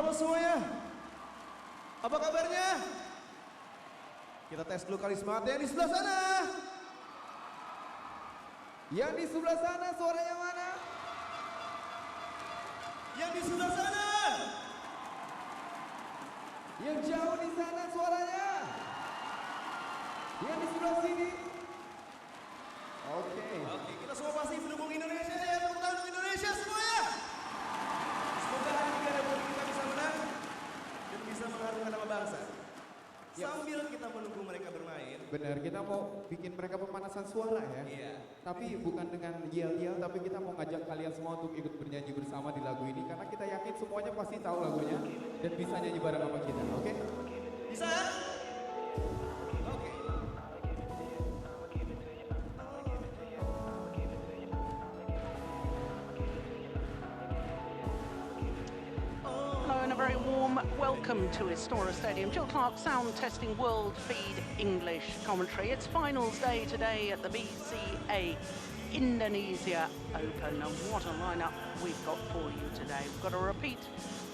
Halo semuanya, apa kabarnya? Kita tes dulu karismanya yang di sebelah sana. Yang di sebelah sana suaranya mana? Yang di sebelah sana. Yang jauh di sana suaranya. Yang di sebelah sini. Oke, kita semua pasti mendukung Indonesia ya. Tepuk tangan untuk Indonesia semuanya. Semoga hari ini ada buat kita bisa menang dan bisa mengharumkan nama bangsa. Sambil kita menunggu mereka bermain. Benar, kita mau bikin mereka pemanasan suara ya. Iya. Tapi bukan dengan yel-yel, tapi kita mau ngajak kalian semua untuk ikut bernyanyi bersama di lagu ini. Karena kita yakin semuanya pasti tahu lagunya dan bisa nyanyi bareng sama kita, oke? Bisa? Very warm welcome to Istora Stadium. Jill Clark sound testing world feed English commentary. It's finals day today at the BCA Indonesia Open. And what a lineup we've got for you today. We've got a repeat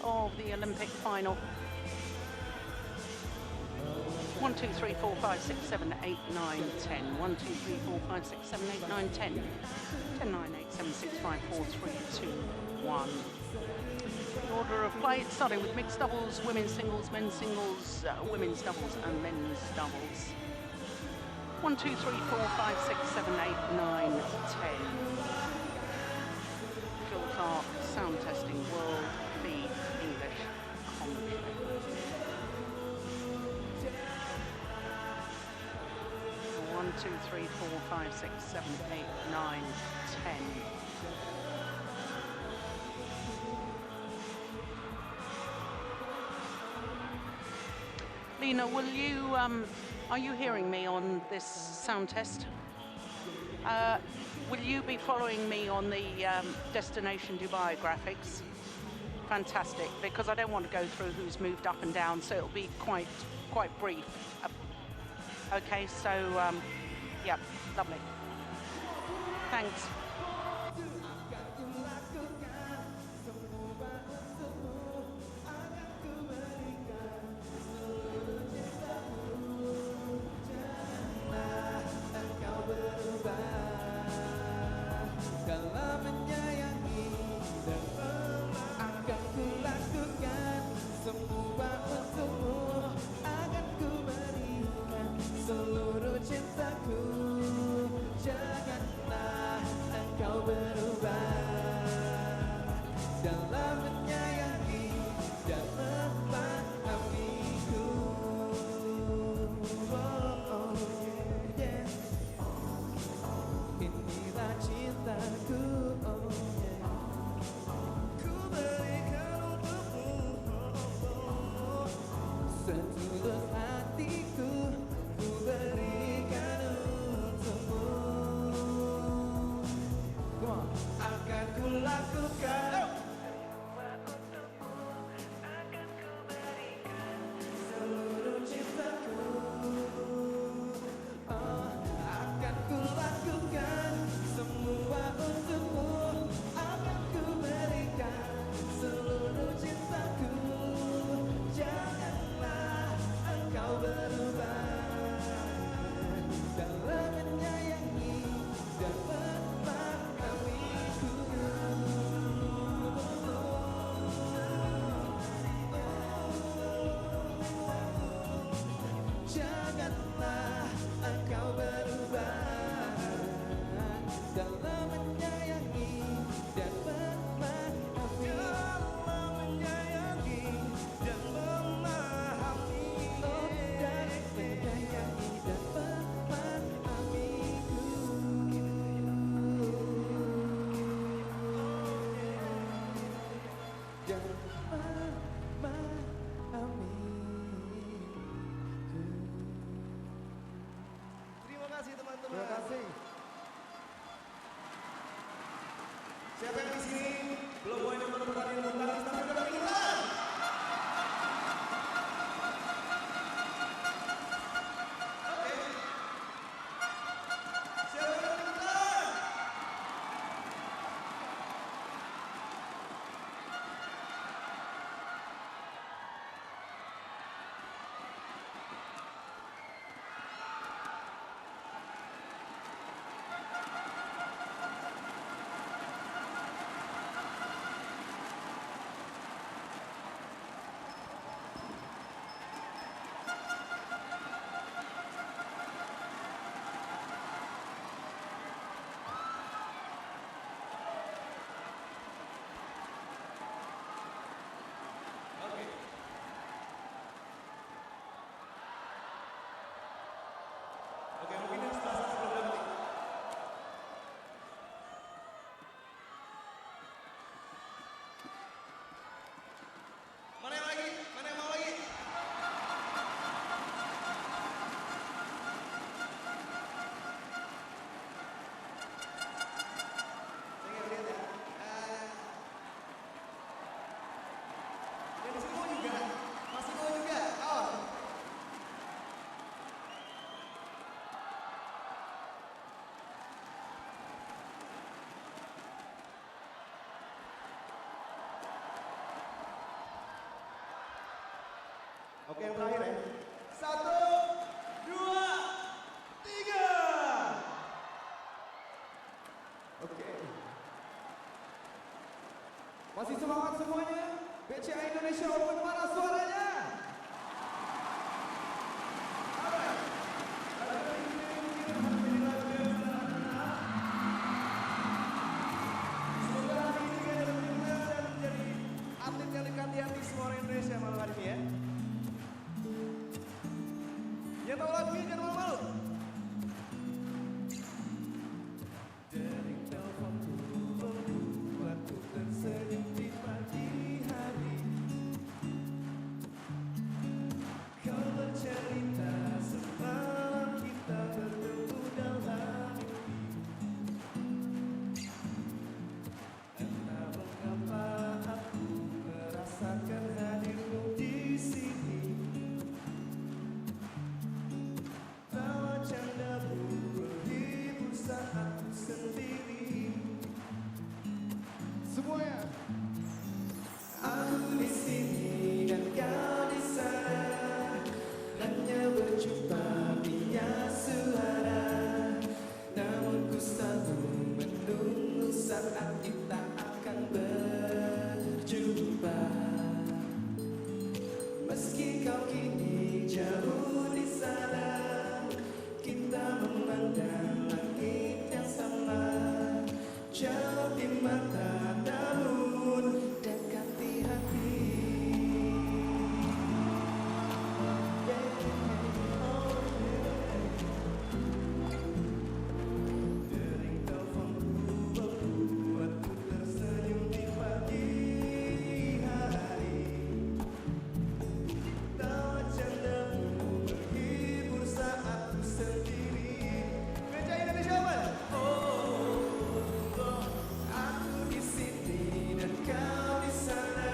of the Olympic final. 1, 2, 3, 4, 5, 6, 7, 8, 9, 10. 1, 2, 3, 4, 5, 6, 7, 8, 9, 10. 10, 9, 8, 7, 6, 5, 4, 3, 2, 1. The order of play, starting with mixed doubles, women's singles, men's singles, women's doubles and men's doubles. 1, 2, 3, 4, 5, 6, 7, 8, 9, 10. Jill Clark, sound testing, world feed English commentary. 1, 2, 3, 4, 5, 6, 7, 8, 9, 10. Lena, will you, are you hearing me on this sound test? Will you be following me on the Destination Dubai graphics? Fantastic, because I don't want to go through who's moved up and down, so it'll be quite brief. Okay, so, yeah, lovely. Thanks. Siapa yang di sini belum boleh nonton pertandingan bulu tangkis tapi udah ikutan? Oke. Siapa yang udah ikutan? Oke, yang terakhir ya. 1, 2, 3. Oke. Masih semangat semuanya? BCA Indonesia Open, mana suaranya? Alright. Semoga hari ini kita dapat menang dan menjadi atlet yang dekat di hati semua orang Indonesia malam hari ini ya. Yang tahu lagunya jangan malu-malu. Dari teleponku membuatku tersenyum di pagi hari. Kau bercerita semalam kita bertemu dalam mimpi. Entah mengapa aku merasakan hadirmu di sini. Tawa candamu menghibur saat ku sendiri. Semuanya. Aku di sini dan kau di sana, hanya berjumpa via suara. Namun ku selalu menunggu saat kita akan berjumpa. Meski kau kini jauh di sana, kita memandang langit yang sama. Jauh di mata namun dekat di hati. Dering teleponku membuatku tersenyum di pagi hari. Tawa candamu menghibur saat ku sendiri. BCA Indonesia Open. Aku di sini dan kau di sana,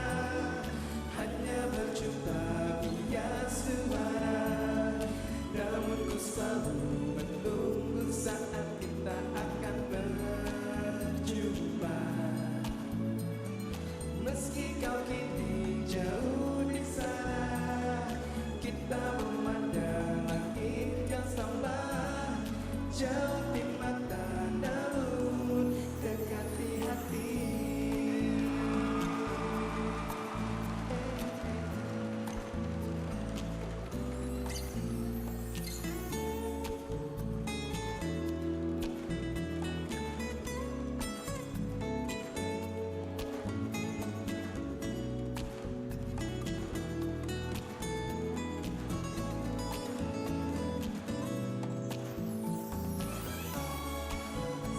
hanya berjumpa via suara. Namun ku selalu menunggu saat kita akan berjumpa. Meski kau kini jauh di sana, kita memandang langit yang sama. Jauh di mata namun dekat di hati.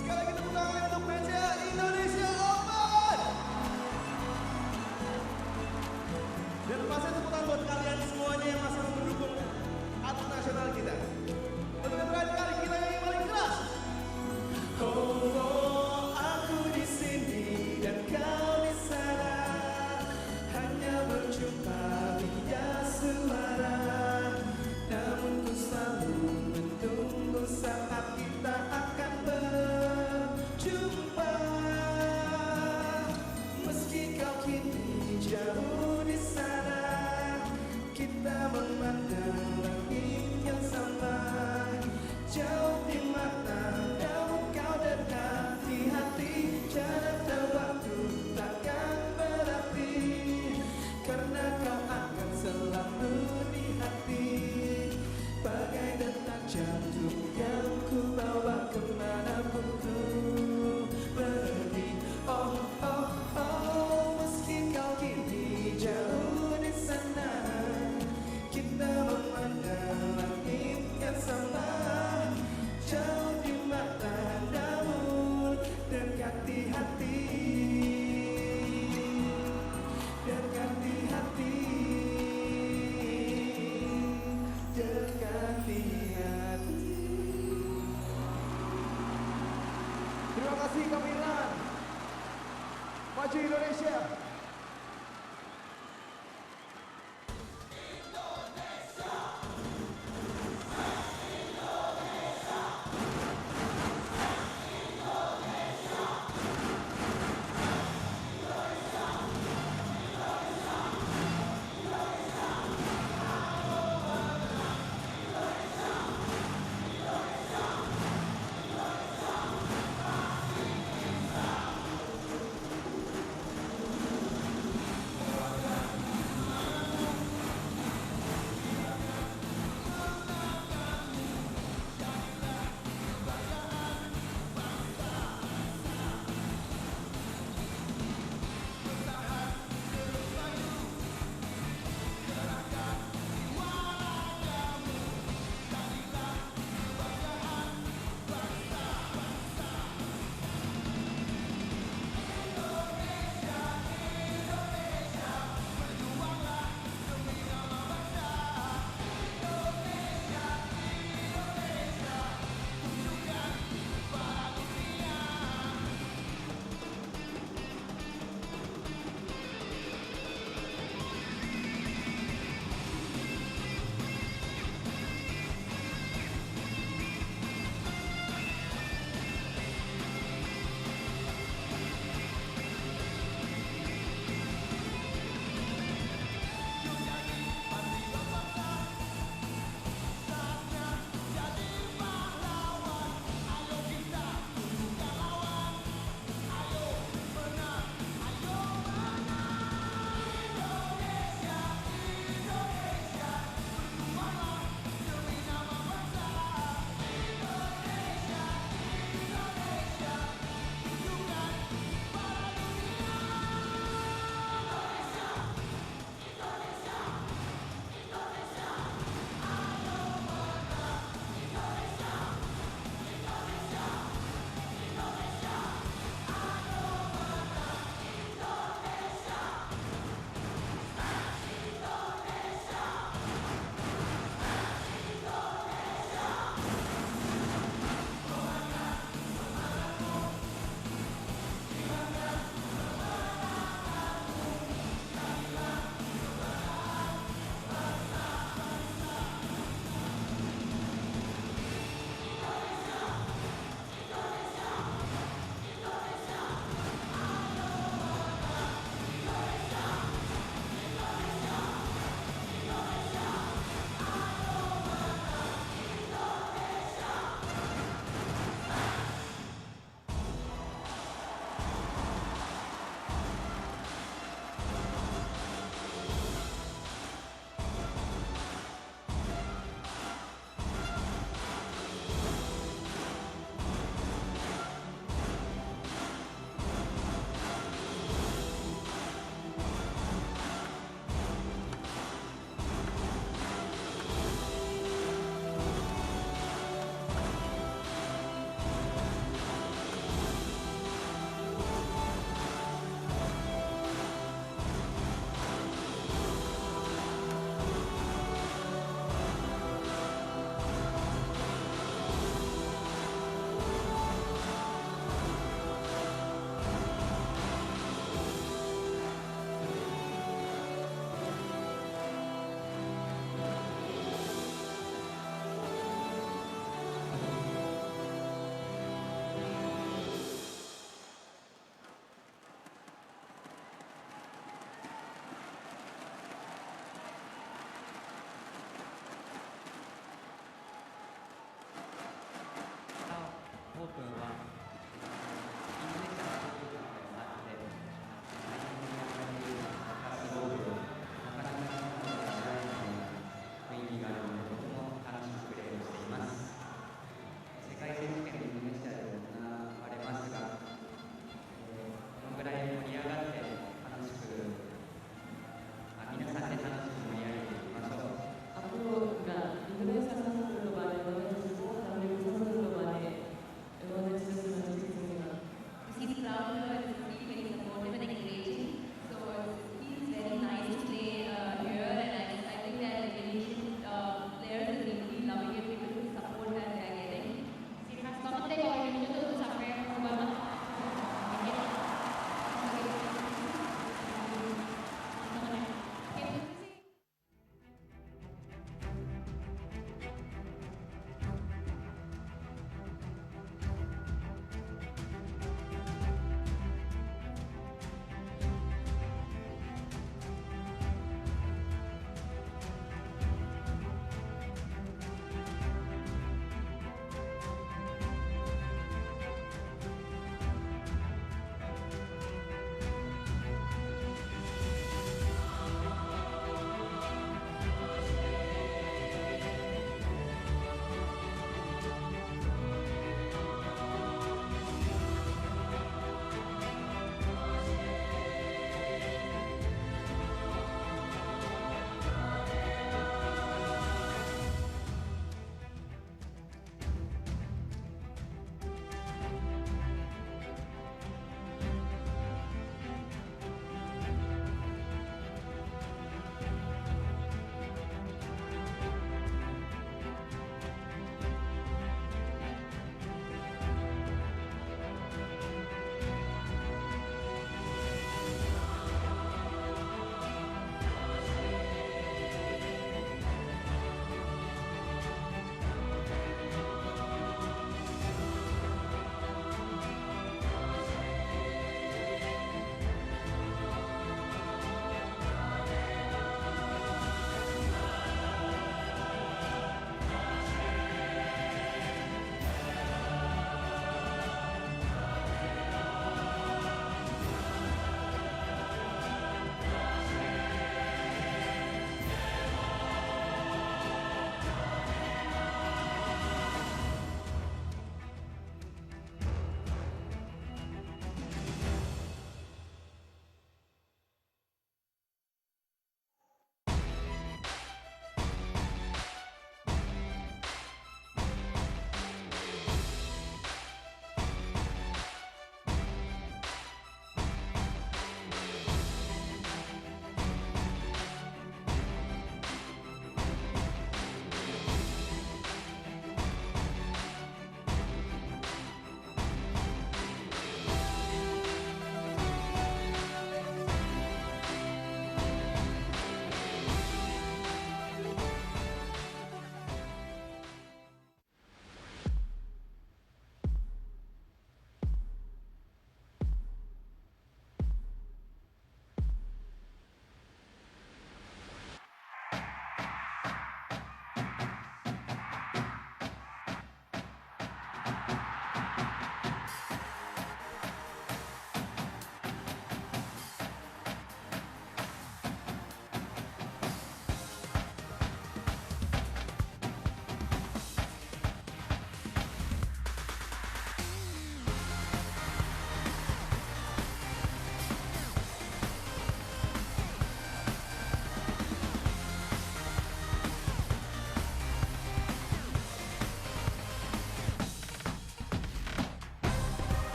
Sekali lagi tepuk tangan untuk BCA Indonesia Open. Dan pasnya tepuk tangan buat kalian semuanya yang masih mendukung atlet nasional kita. Untuk yang terakhir kali kita yang paling keras. Oh, aku di sini dan kau di sana, hanya berjumpa via suara. Namun ku selalu menunggu saat kita akan berjumpa. Meski kau kini jauh di sana, kita memandang langit yang sama. Jauh di mata, namun kau dekat di hati. Jarak dan waktu takkan berarti, karena kau akan selalu di hati. Bagai detak jantung yang ku bawa kemanapun ku pergi. Oh, oh, oh, meski kau kini jauh di sana, kita memandang langit yang sama. Jauh di mata namun dekat di hati. Dekat di hati. Dekat di hati. Terima kasih Kamilan. Maju Indonesia.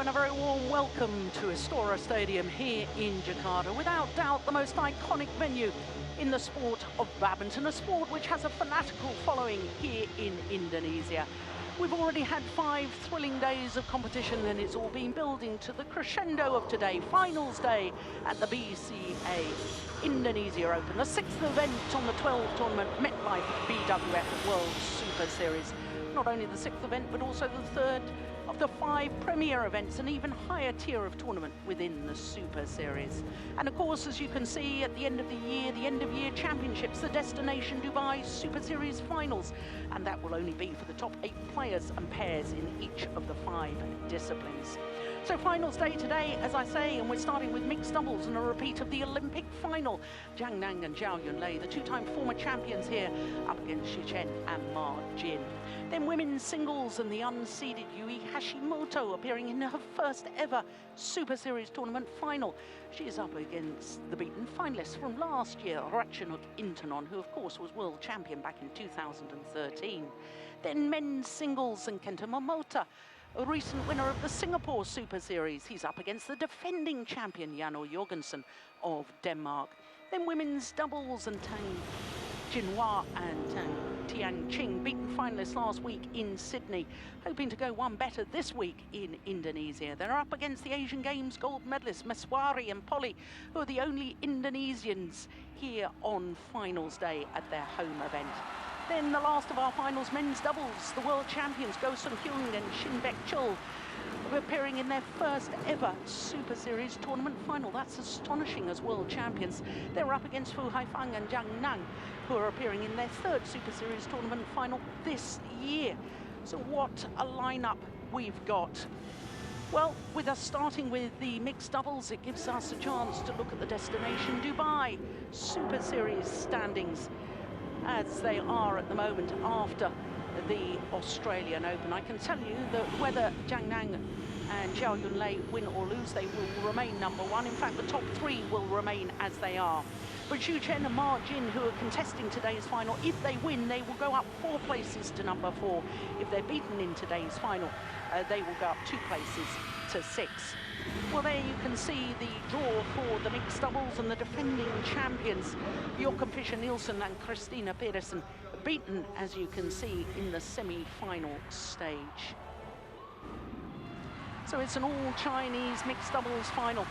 and a very warm welcome to Istora Stadium here in Jakarta. Without doubt, the most iconic venue in the sport of badminton, a sport which has a fanatical following here in Indonesia. We've already had 5 thrilling days of competition, and it's all been building to the crescendo of today, finals day at the BCA Indonesia Open, the 6th event on the 12 tournament MetLife BWF World Superseries. Not only the 6th event, but also the 3rd of the 5 premier events, an even higher tier of tournament within the Super Series. And of course, as you can see, at the end of the year, the end of year championships, the Destination Dubai Super Series finals, and that will only be for the top 8 players and pairs in each of the 5 disciplines. So finals day today, as I say, and we're starting with mixed doubles and a repeat of the Olympic final. Zhang and Zhao Yunlei, the 2-time former champions here, up against Chen and Ma Jin. Then women's singles and the unseeded Yui Hashimoto appearing in her first ever Super Series tournament final. She is up against the beaten finalist from last year, Ratchanok Intanon, who of course was world champion back in 2013. Then men's singles and Kenta Momota, a recent winner of the Singapore Super Series. He's up against the defending champion Janne Jorgensen of Denmark. Then women's doubles and Tang Jinhua and Tang Tianqing, beaten finalists last week in Sydney, hoping to go one better this week in Indonesia. They're up against the Asian Games gold medalists Meswari and Polly, who are the only Indonesians here on finals day at their home event. Then the last of our finals, men's doubles, the world champions Go Sung-hyun and Shin Baek-chul, appearing in their first ever Super Series tournament final. That's astonishing as world champions. They're up against Fu Haifeng and Zhang, who are appearing in their 3rd Super Series tournament final this year. So what a lineup we've got. Well, with us starting with the mixed doubles, it gives us a chance to look at the Destination Dubai Super Series standings as they are at the moment after the Australian Open. I can tell you that whether Zhang and Zhao Yunlei win or lose, they will remain number 1. In fact, the top 3 will remain as they are. But Chen and Ma Jin, who are contesting today's final, if they win, they will go up 4 places to number 4. If they're beaten in today's final, they will go up 2 places to 6. Well, there you can see the draw for the mixed doubles, and the defending champions, Jochen Fischer-Nielsen and Christina Pedersen, beaten, as you can see, in the semi-final stage. So it's an all-Chinese mixed doubles final.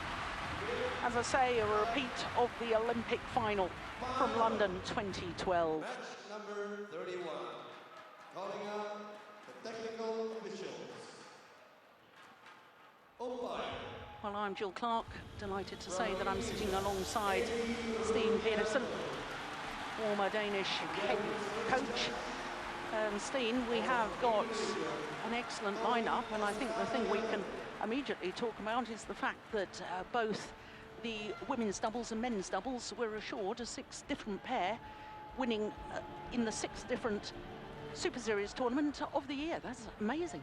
As I say, a repeat of the Olympic final from London 2012. Match number 31. Calling out the technical officials. Umpire. Well, I'm Jill Clark, delighted to say that I'm sitting alongside Steen Pedersen, former Danish head coach. Steen, we have got an excellent lineup, and I think the thing we can immediately talk about is the fact that both the women's doubles and men's doubles were assured a 6 different pair winning in the 6 different Super Series tournament of the year. That's amazing.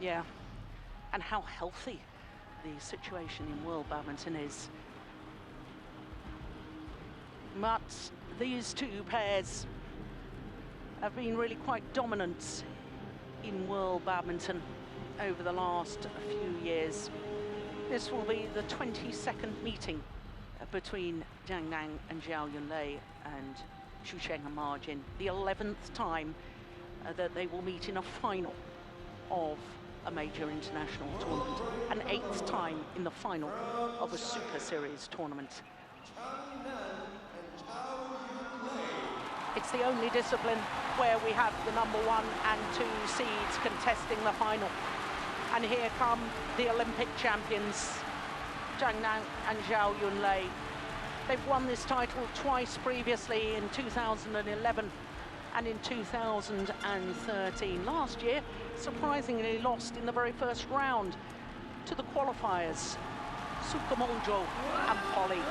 Yeah, and how healthy the situation in world badminton is. But these 2 pairs have been really quite dominant in world badminton over the last few years. This will be the 22nd meeting between Zhang and Zhao Yunlei and Xu Cheng and Ma Jin, the 11th time that they will meet in a final of a major international tournament, an 8th time in the final of a Super Series tournament. It's the only discipline where we have the number 1 and 2 seeds contesting the final. And here come the Olympic champions, Zhang and Zhao Yunlei. They've won this title twice previously, in 2011 and in 2013. Last year, surprisingly lost in the very first round to the qualifiers, Sukamoljo and Polly.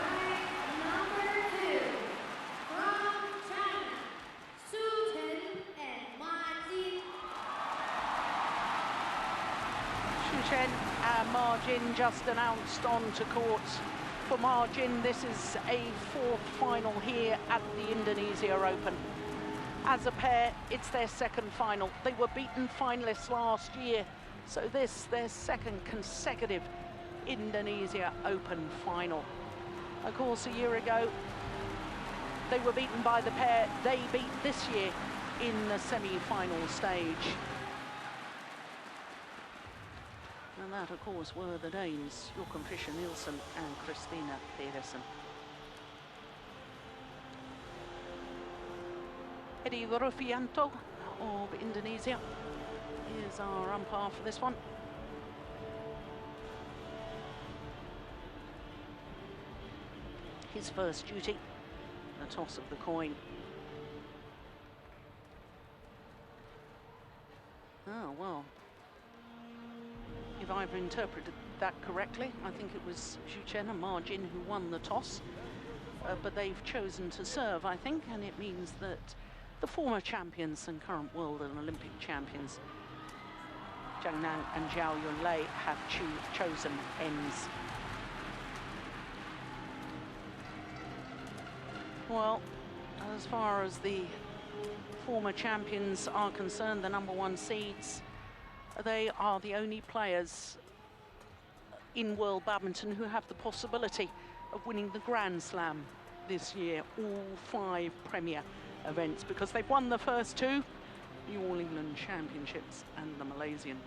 Chen and Ma Jin just announced onto court for Ma Jin. This is a fourth final here at the Indonesia Open. As a pair, it's their second final. They were beaten finalists last year, so this their second consecutive Indonesia Open final. Of course, a year ago, they were beaten by the pair they beat this year in the semi-final stage. And that, of course, were the Danes, Jochen Fischer-Nielsen and Christina Pedersen. Eddie Rufianto of Indonesia is our umpire for this one. His first duty, the toss of the coin. Oh, well, if I've interpreted that correctly, I think it was Zhu Chen and Ma Jin who won the toss, but they've chosen to serve, I think, and it means that the former champions and current world and Olympic champions, Zhang and Zhao Yunlei, have chosen ends. Well, as far as the former champions are concerned, the #1 seeds, they are the only players in world badminton who have the possibility of winning the Grand Slam this year, all 5 premier events, because they've won the first 2, the All England Championships and the Malaysian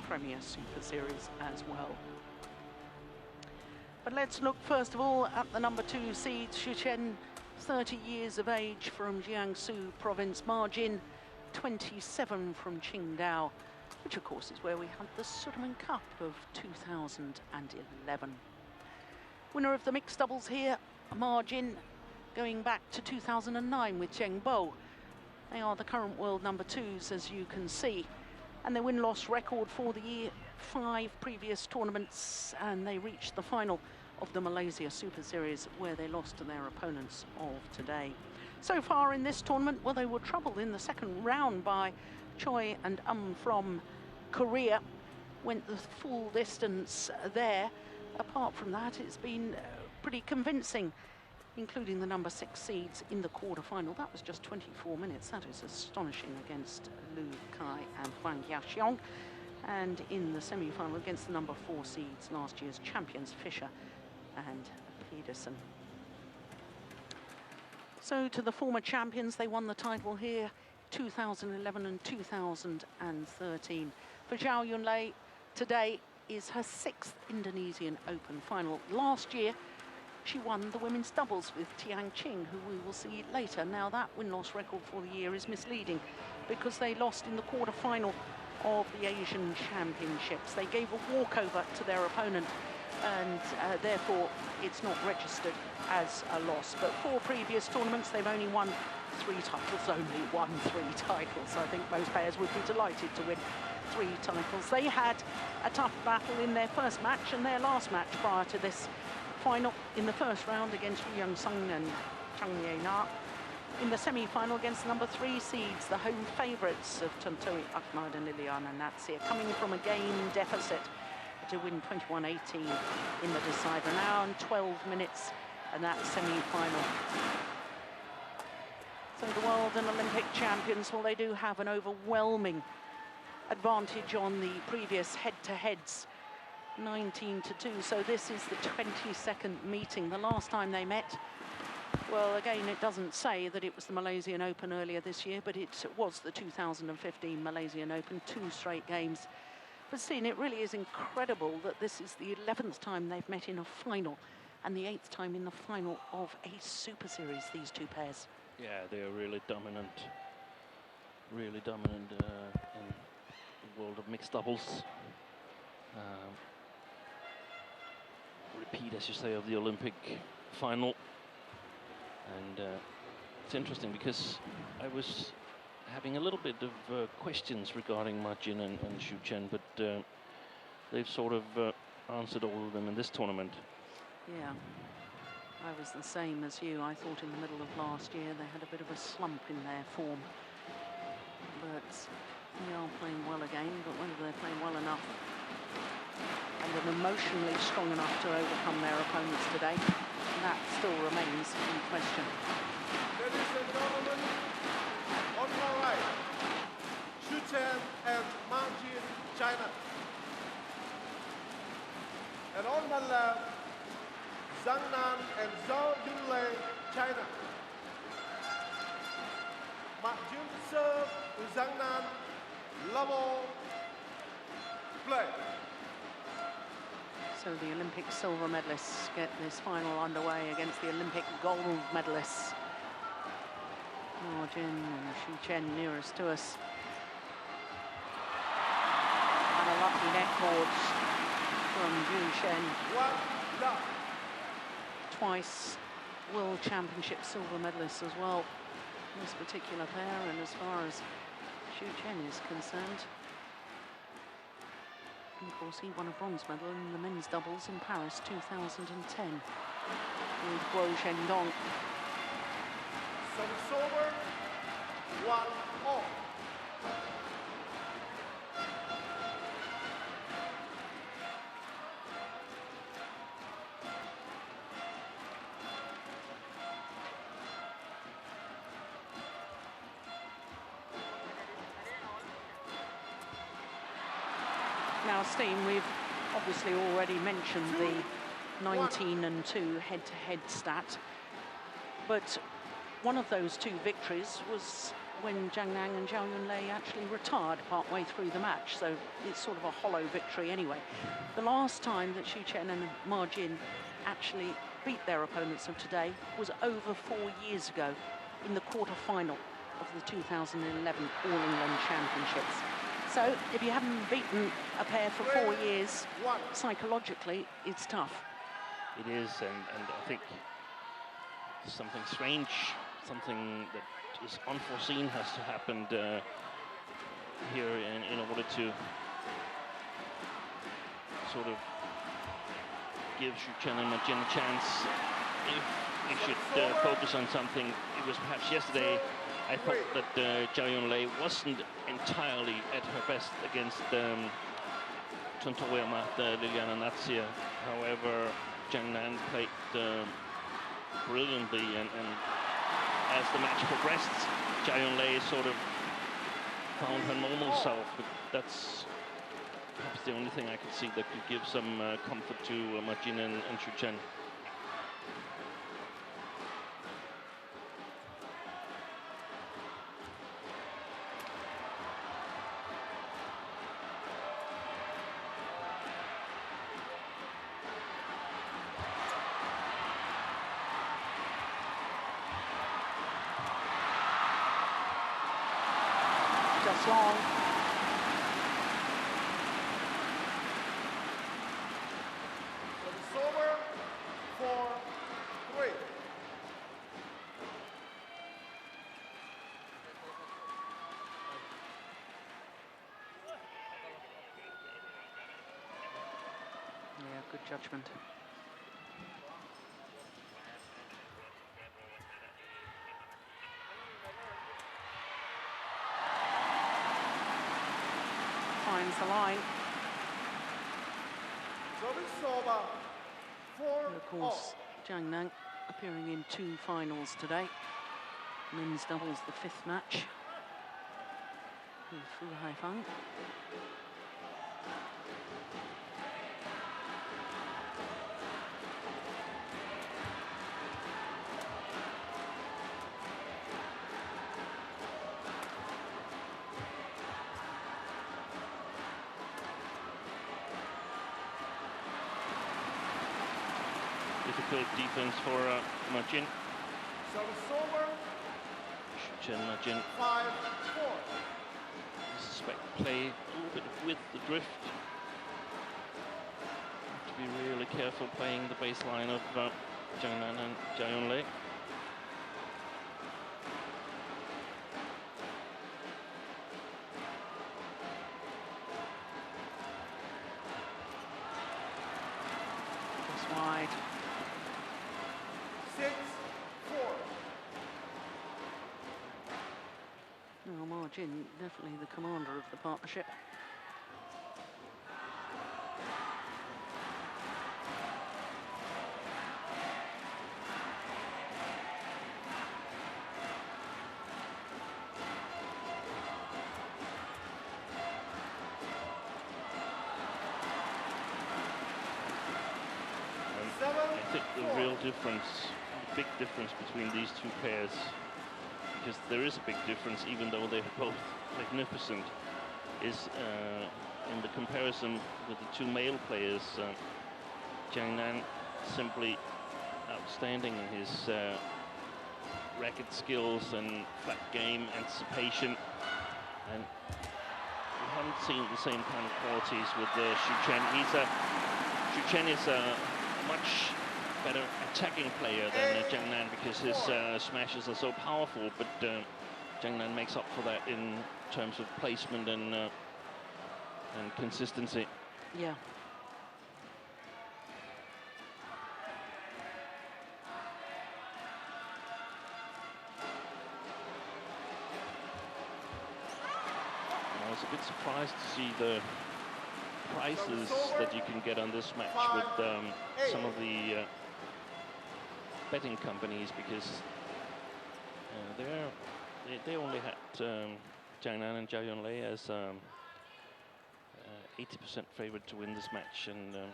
Premier Super Series as well. But let's look first of all at the #2 seed, Zhu Chen, 30 years of age from Jiangsu province, Ma Jin, 27 from Qingdao, which of course is where we had the Sudirman Cup of 2011. Winner of the mixed doubles here, Ma Jin, going back to 2009 with Zheng Bo. They are the current world #2s, as you can see, and their win-loss record for the year, 5 previous tournaments, and they reached the final of the Malaysia Super Series, where they lost to their opponents of today. So far in this tournament, well, they were troubled in the second round by Choi and from Korea. Went the full distance there. Apart from that, it's been pretty convincing, including the #6 seeds in the quarterfinal. That was just 24 minutes. That is astonishing against Lu Kai and Huang Yaxiong. And in the semi-final against the #4 seeds, last year's champions, Fischer and Pedersen. So to the former champions, they won the title here 2011 and 2013. For Zhao Yunlei, today is her 6th Indonesian Open final. Last year, she won the women's doubles with Tiang Qing, who we will see later. Now, that win-loss record for the year is misleading because they lost in the quarter-final of the Asian Championships. They gave a walkover to their opponent, and therefore it's not registered as a loss. But 4 previous tournaments, they've only won 3 titles, only won 3 titles. I think most players would be delighted to win 3 titles. They had a tough battle in their first match and their last match prior to this final, in the first round against Yu Young Sung and Chang Ye Na. In the semi-final against the #3 seeds, the home favourites of Tontowi Ahmad and Liliana Natsir, coming from a game deficit to win 21-18 in the decider. Now and 12 minutes and that semi-final. So the world and Olympic champions, well, they do have an overwhelming advantage on the previous head-to-heads, 19-2. So this is the 22nd meeting. The last time they met, well, again, it doesn't say that it was the Malaysian Open earlier this year, but it was the 2015 Malaysian Open, 2 straight games. But seeing, it really is incredible that this is the 11th time they've met in a final and the 8th time in the final of a Super Series, these 2 pairs. Yeah, they're really dominant in the world of mixed doubles. Repeat, as you say, of the Olympic final. And it's interesting because I was having a little bit of questions regarding Ma Jin and Zhu Chen, but they've sort of answered all of them in this tournament. Yeah, I was the same as you. I thought in the middle of last year they had a bit of a slump in their form, but they are playing well again. But whether they're playing well enough and emotionally strong enough to overcome their opponents today. And that still remains in question. Ladies and gentlemen, on my right, Chen and Martin, China. And on my left, Zhang and Zhao Yunlei, China. Martin serve with Zhang, level, play. So the Olympic silver medalists get this final underway against the Olympic gold medalists. Ma Jin and Xu Chen nearest to us. And a lucky net cord from Xu Chen. Twice World Championship silver medalists as well, this particular pair, and as far as Xu Chen is concerned, of course, he won a bronze medal in the men's doubles in Paris 2010 with Guo Shendong. Service over, 1-all. Now, Steen, we've obviously already mentioned the 19-2 head-to-head stat, but one of those two victories was when Zhang and Zhao Yunlei actually retired partway through the match, so it's sort of a hollow victory anyway. The last time that Xu Chen and Ma Jin actually beat their opponents of today was over 4 years ago in the quarter-final of the 2011 All England Championships. So if you haven't beaten a pair for 4 years, psychologically, it's tough. It is, and I think something strange, something that is unforeseen has to happen here in order to sort of give Xu Chen and Ma Jin a chance. If we should focus on something, it was perhaps yesterday I thought that Zhao Yunlei wasn't entirely at her best against Tontoyama, Liliana Natsia. However, Zhang Nan played brilliantly, and as the match progressed, Zhao Yunlei sort of found her normal self. But that's perhaps the only thing I could see that could give some comfort to Ma Jin and Xu Chen. Long. It's over, 4-3. Yeah, good judgment. Finds the line. And of course, Zhang Nan appearing in 2 finals today. Men's doubles, the 5th match with Fu Haifeng. Difficult defense for Ma Jin. Service over, Xu Chen, Ma Jin. 5-4. I suspect play a little bit with the drift. Have to be really careful playing the baseline of Zhang Nan and Zhao Yunlei. Just wide. 6-4. Now, Ma Jin, definitely the commander of the partnership. at the real difference, the big difference between these two pairs, because there is a big difference, even though they're both magnificent, is in the comparison with the two male players. Zhang simply outstanding in his racket skills and flat game, anticipation, and we haven't seen the same kind of qualities with Xu Chen. Xu Chen is a much better attacking player than Zhang because his smashes are so powerful, but Zhang makes up for that in terms of placement and consistency. Yeah. I was a bit surprised to see the prices that you can get on this match with some of the betting companies, because they only had Zhang and Zhao Yunlei as 80% favorite to win this match, and I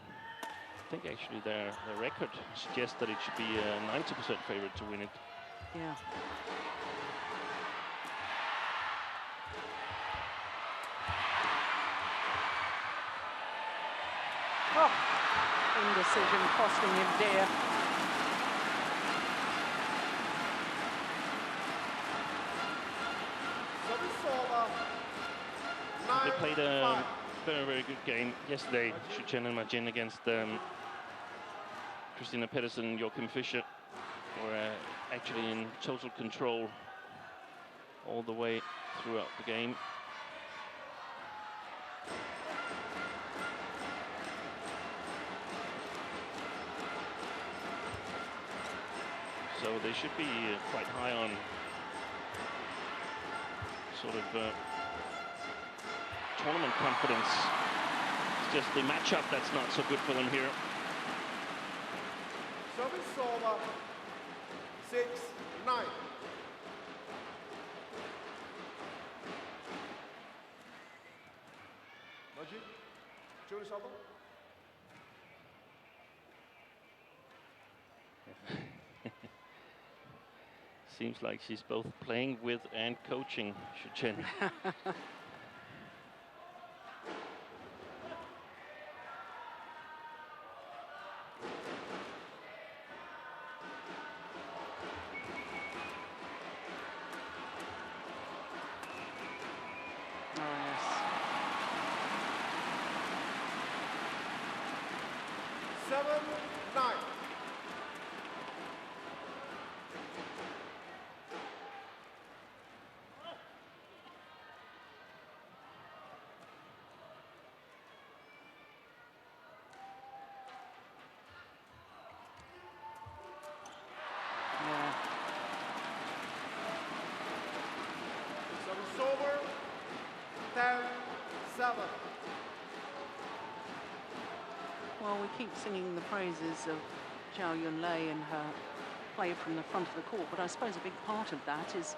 think actually their record suggests that it should be a 90% favorite to win it. Yeah. Oh, indecision costing him dear. They played a very, very good game yesterday, Xu Chen and Ma Jin, against Christina Pedersen and Joachim Fischer, were actually in total control all the way throughout the game. So they should be quite high on sort of tournament confidence. It's just the matchup that's not so good for them here. Service over 6-9. Majid, Julius Alba. Seems like she's both playing with and coaching Xu Chen. Over 10-7. Well, we keep singing the praises of Zhao Yunlei and her play from the front of the court, but I suppose a big part of that is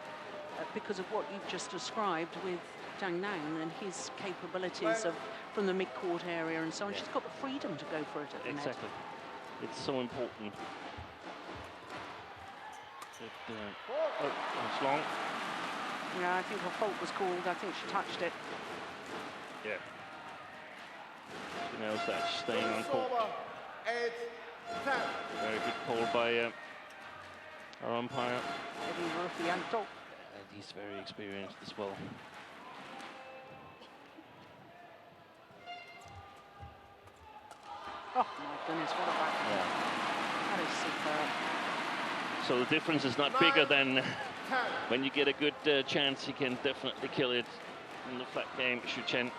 because of what you've just described with Zhang and his capabilities from the mid-court area and so on. She's got the freedom to go for it at the net. Exactly. It's so important. It's long. Yeah, I think her fault was called. I think she touched it. Yeah. She knows that she's staying on court. 8-10. Very good call by our umpire. Eddie Rufianto. And he's very experienced as well. Oh my goodness, what a backhand. Yeah. That is superb. So the difference is not bigger than when you get a good chance, you can definitely kill it in the flat game, Xu Chen.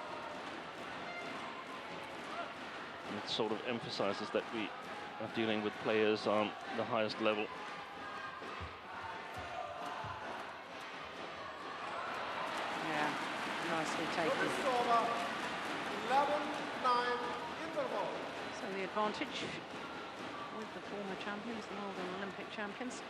And it sort of emphasizes that we are dealing with players on the highest level. Yeah, nicely taken. 11-9 interval. So the advantage with the former champions, the world and Olympic champions.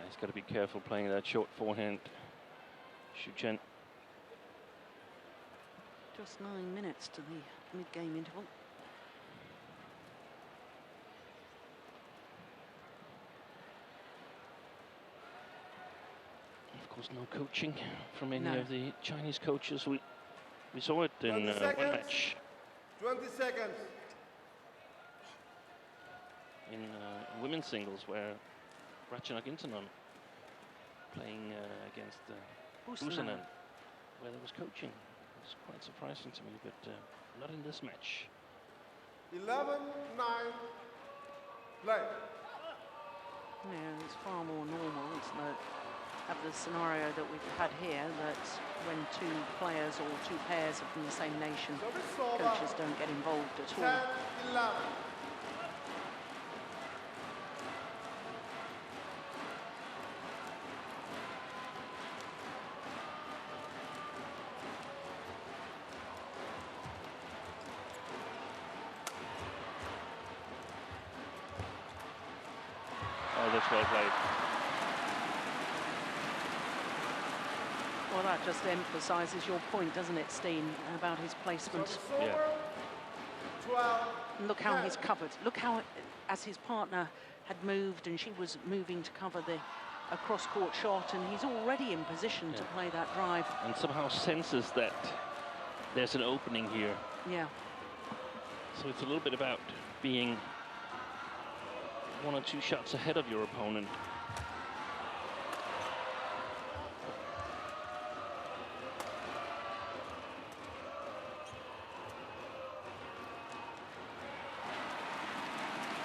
He's got to be careful playing that short forehand Xu Chen. Just 9 minutes to the mid-game interval. Of course, no coaching from any No. of the Chinese coaches. We saw it in one match 20 seconds. in women's singles where Ratchanok Intanon playing against Busanan, where there was coaching. It's quite surprising to me, but not in this match. 11-9. Play. Yeah, it's far more normal. It's not have the scenario that we've had here, that when two players or two pairs are from the same nation, coaches don't get involved at all. 10-11. Oh, that's well played. Well, that just emphasises your point, doesn't it, Steen, about his placement. Yeah. 12. And look how he's covered. Look how, as his partner had moved and she was moving to cover a cross-court shot, and he's already in position to play that drive. And somehow senses that there's an opening here. Yeah. So it's a little bit about being 1 or 2 shots ahead of your opponent.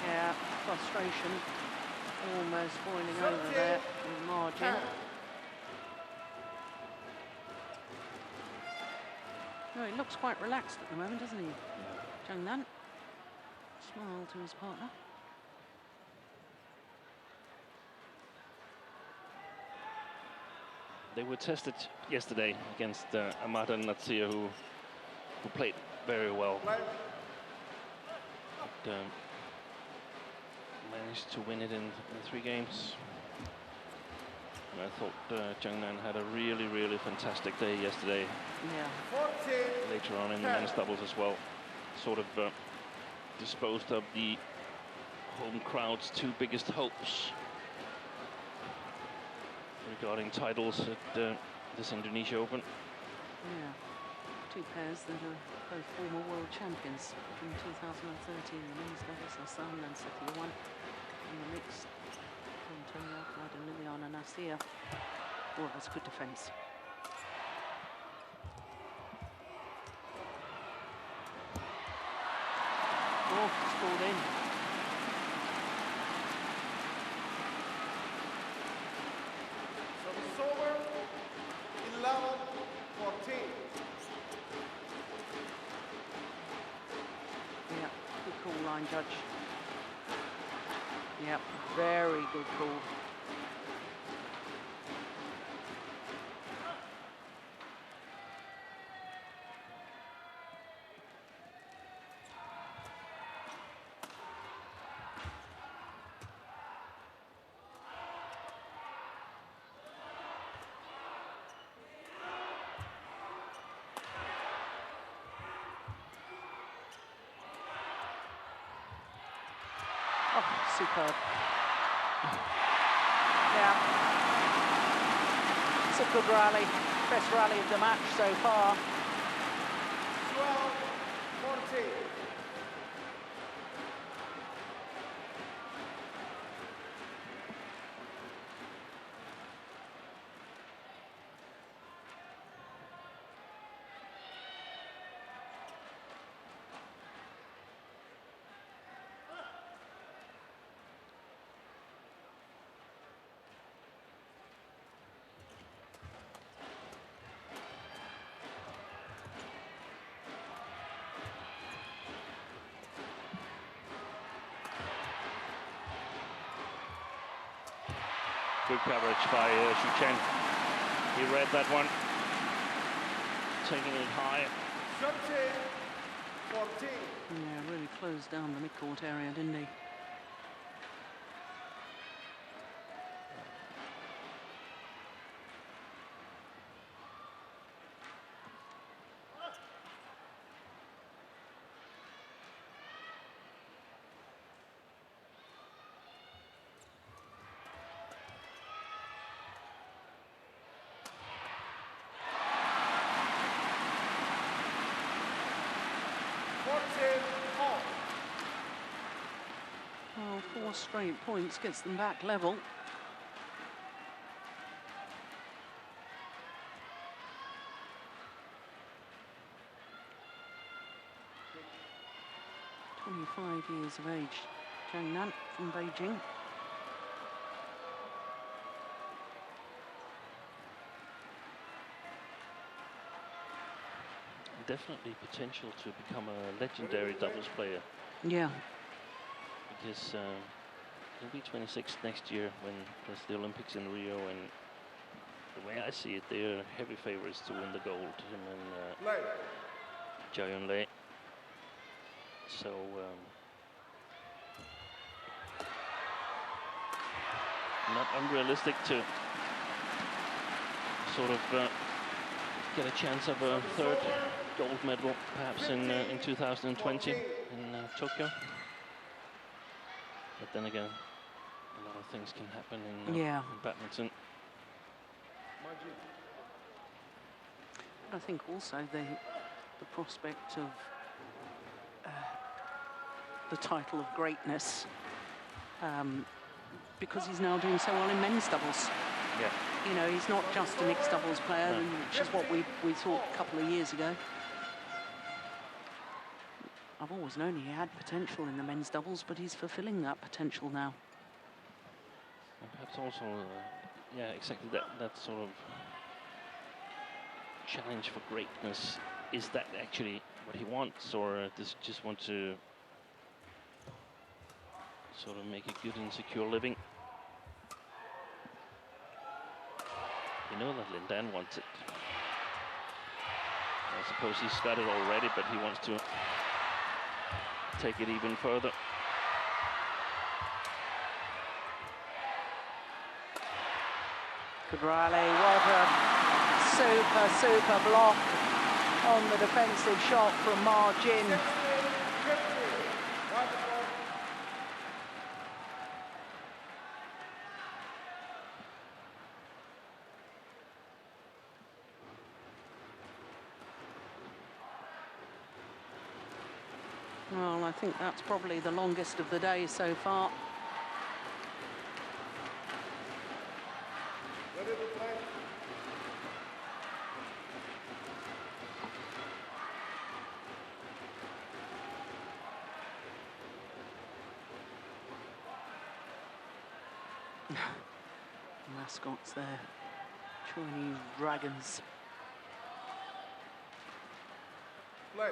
Yeah, frustration almost boiling over there in margin. No, he looks quite relaxed at the moment, doesn't he? Zhang Nan. Smile to his partner. They were tested yesterday against Amada and Natsia, who played very well. But, managed to win it in 3 games. And I thought Zhang Nan had a really, really fantastic day yesterday. Yeah. Later on in the men's doubles as well. Sort of disposed of the home crowd's 2 biggest hopes regarding titles at this Indonesia Open. Yeah. 2 pairs that are both former world champions in 2013. The men's doubles, Hassan and Sethi Wan. And the mixed, Antonio Alcalá and Liliana Nasir. Oh, that's good defence. Oh, scored in. Service over. 11-14. Yeah, good call, line judge. Yep, very good call. Oh, superb. Yeah. It's a good rally. Best rally of the match so far. 12-14. Good coverage by Xu Chen. He read that one. Taking it high. 13-14. Yeah, really closed down the mid-court area, didn't he? all. Well, 4 straight points gets them back level. Years of age, Zhang from Beijing. Definitely potential to become a legendary doubles player. Yeah. Because he'll be 26 next year when there's the Olympics in Rio, and the way I see it, they're heavy favorites to win the gold, him and Zhao Yunlei. So not unrealistic to sort of get a chance of a third gold medal, perhaps in 2020 in Tokyo. But then again, a lot of things can happen in badminton. But I think also the prospect of the title of greatness, because he's now doing so well in men's doubles. Yeah. You know, he's not just a mixed doubles player, which is what we thought a couple of years ago. I've always known he had potential in the men's doubles, but he's fulfilling that potential now. And perhaps also, yeah, exactly that sort of challenge for greatness. Is that actually what he wants, or does he just want to sort of make a good and secure living? You know that Lin Dan wants it. I suppose he's got it already, but he wants to take it even further. Good rally, what a super block on the defensive shot from Ma Jin. Well, I think that's probably the longest of the day so far. Mascots there, Chinese dragons. Play.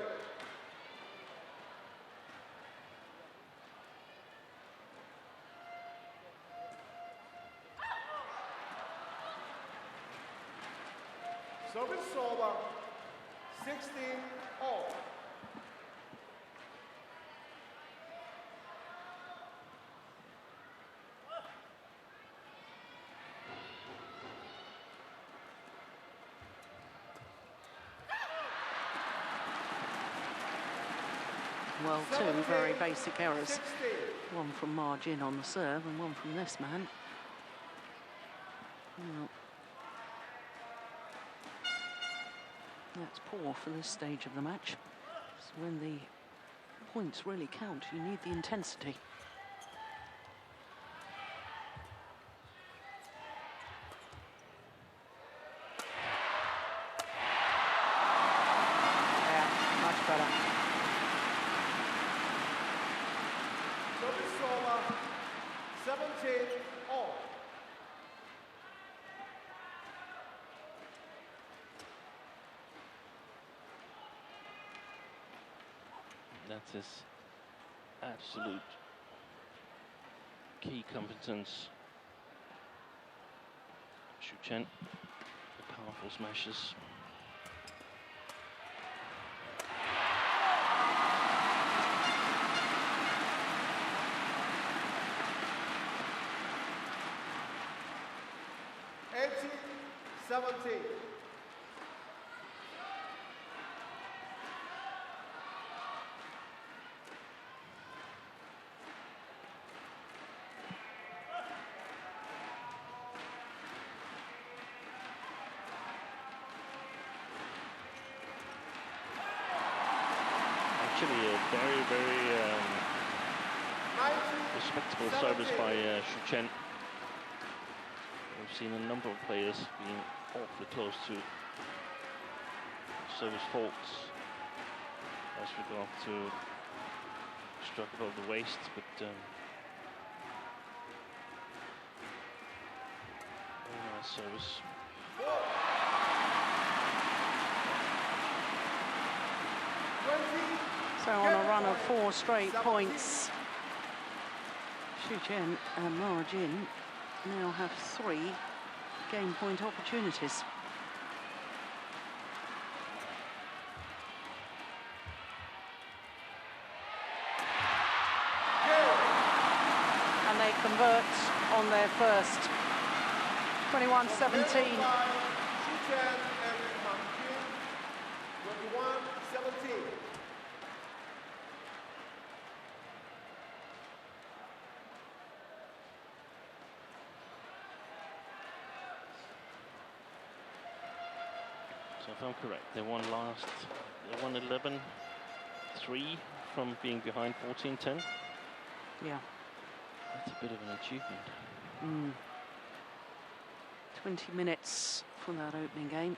Service over, 16 all. Well, two very basic errors. One from Ma Jin on the serve and one from this man. Well, that's poor for this stage of the match. So when the points really count, you need the intensity. Yeah, much better. Service over, 17 all. That's his absolute key competence. Chen, the powerful smashes. Empty, 17. actually a very, very respectable service by Xu Chen. We've seen a number of players being awfully close to service faults as regard to struck above the waist, but very nice service. So on a run of 4 straight points, Xu Chen and Ma Jin now have 3 game point opportunities. And they convert on their first. 21-17. 21-17. So if I'm correct, they won 11-3 from being behind 14-10. Yeah. That's a bit of an achievement. 20 minutes for that opening game.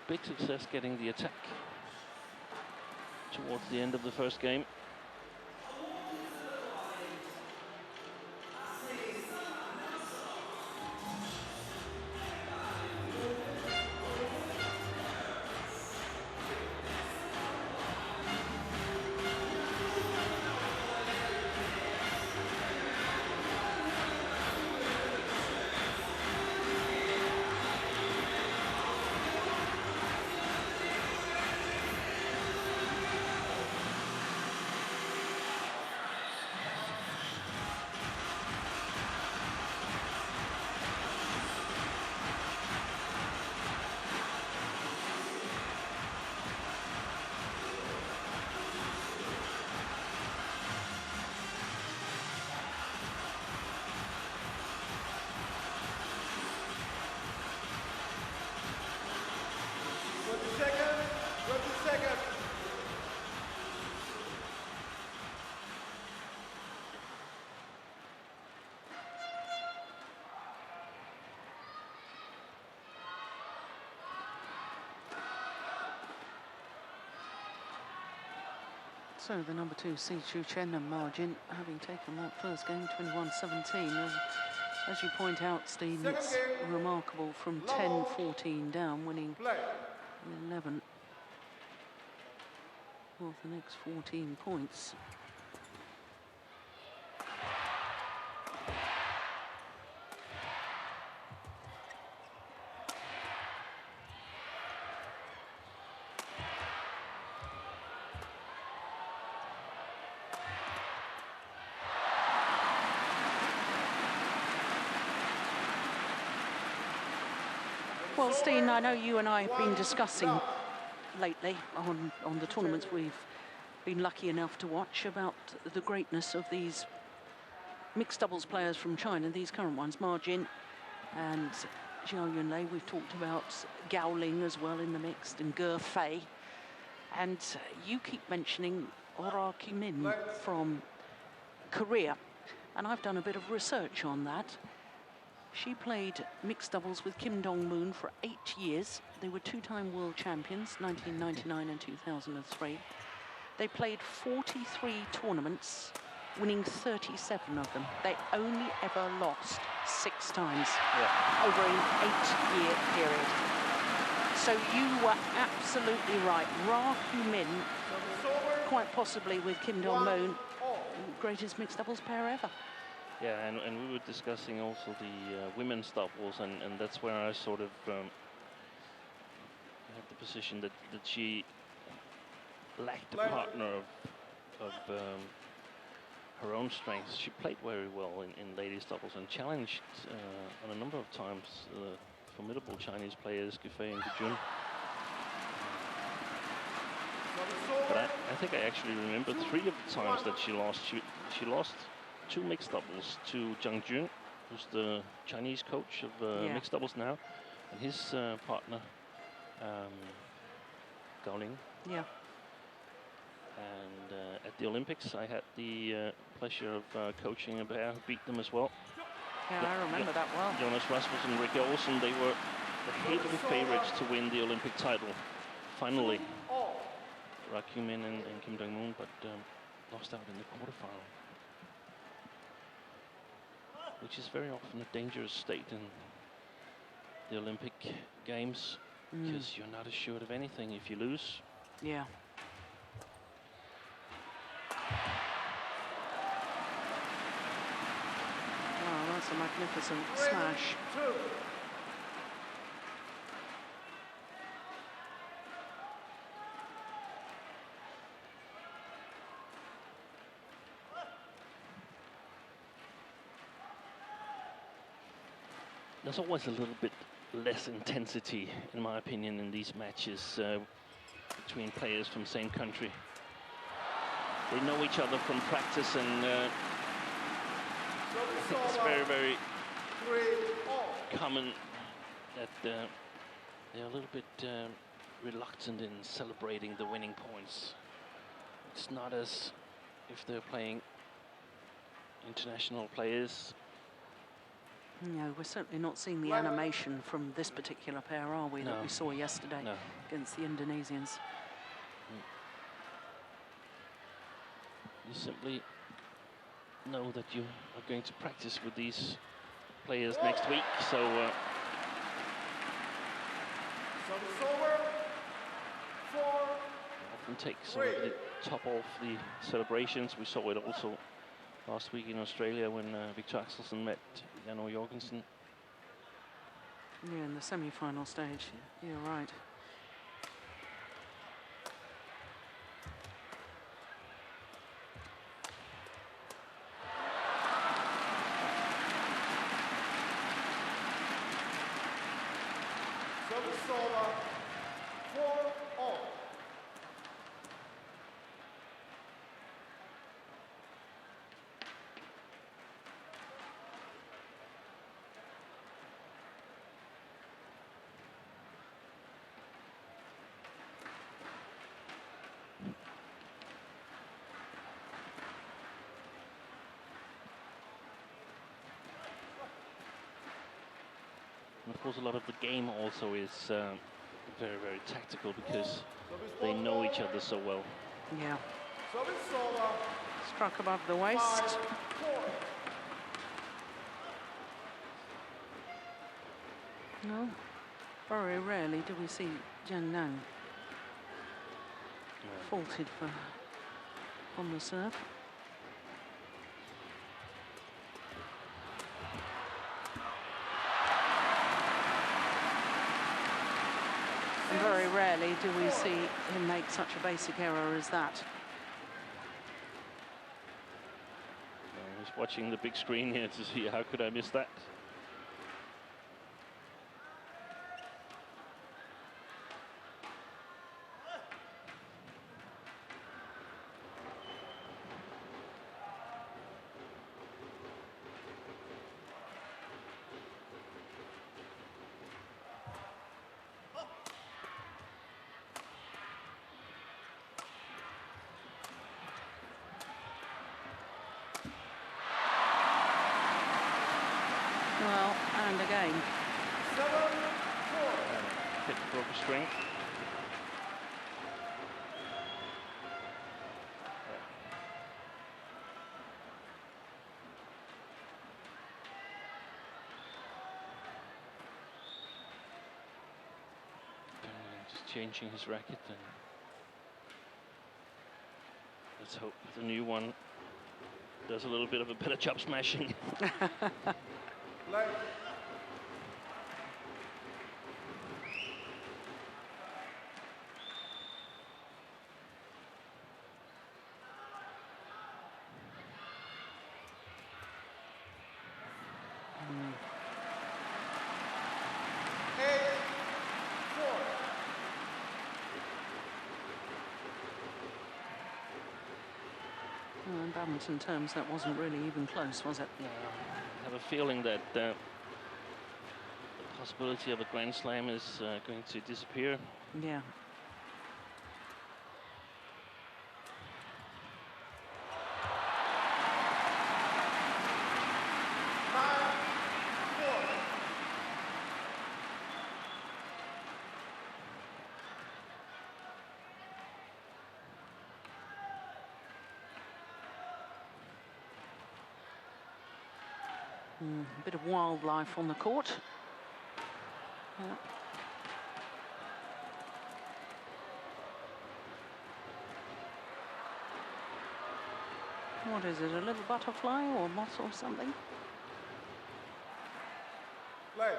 Big success getting the attack towards the end of the first game. So the number 2 seed Xu Chen and Ma Jin having taken that first game 21-17. As you point out, Steen, it's remarkable from 10-14 down, winning 11 of the next 14 points. Well, Steen, I know you and I have been discussing lately on the tournaments we've been lucky enough to watch about the greatness of these mixed doubles players from China, these current ones, Ma Jin and Zhao Yunlei. We've talked about Gao Ling as well in the mixed, and Ge Fei. And you keep mentioning Ora Kim-min from Korea. And I've done a bit of research on that. She played mixed doubles with Kim Dong-moon for 8 years. They were 2-time world champions, 1999 and 2003. They played 43 tournaments, winning 37 of them. They only ever lost 6 times over an 8-year period. So you were absolutely right. Ra Hu-min, quite possibly with Kim Dong-moon, greatest mixed doubles pair ever. Yeah, and we were discussing also the women's doubles, and that's where I sort of had the position that she lacked a partner of her own strengths. She played very well in ladies doubles and challenged on a number of times formidable Chinese players, Ge Fei and Ge Jun. But I think I actually remember 3 of the times that she lost. She lost 2 mixed doubles to Zhang, who's the Chinese coach of mixed doubles now, And his partner, Gao Ling. Yeah. And at the Olympics, I had the pleasure of coaching a pair who beat them as well. Yeah, I remember that well. Jonas Rasmussen and Rikke Olsen, they were the heavy favorites to win the Olympic title. Finally, Rak Kyung-min and Kim Dong-moon, but lost out in the quarterfinal. Which is very often a dangerous state in the Olympic Games, because you're not assured of anything if you lose. Yeah. Wow, that's a magnificent smash. There's always a little bit less intensity, in my opinion, in these matches between players from the same country. They know each other from practice, and I think it's very, very common that they're a little bit reluctant in celebrating the winning points. It's not as if they're playing international players. No, we're certainly not seeing the animation from this particular pair, are we, that we saw yesterday against the Indonesians. You simply know that you are going to practice with these players next week, so often take some of the top off the celebrations. We saw it also last week in Australia when Victor Axelsen met Jan O. Jorgensen. Yeah, in the semi-final stage, you're right. And of course, a lot of the game also is very, very tactical, because they know each other so well. Yeah. Struck above the waist. No, very rarely do we see Zhang faulted for on the serve. And very rarely do we see him make such a basic error as that. I was watching the big screen here to see how could I miss that. Well, and again. Hit broke a string. Just changing his racket, and let's hope the new one does a little bit of a better job smashing. In badminton terms, that wasn't really even close, was it? I have a feeling that the possibility of a Grand Slam is going to disappear. Yeah. A bit of wildlife on the court. Yeah. What is it, a little butterfly or moth or something? Play.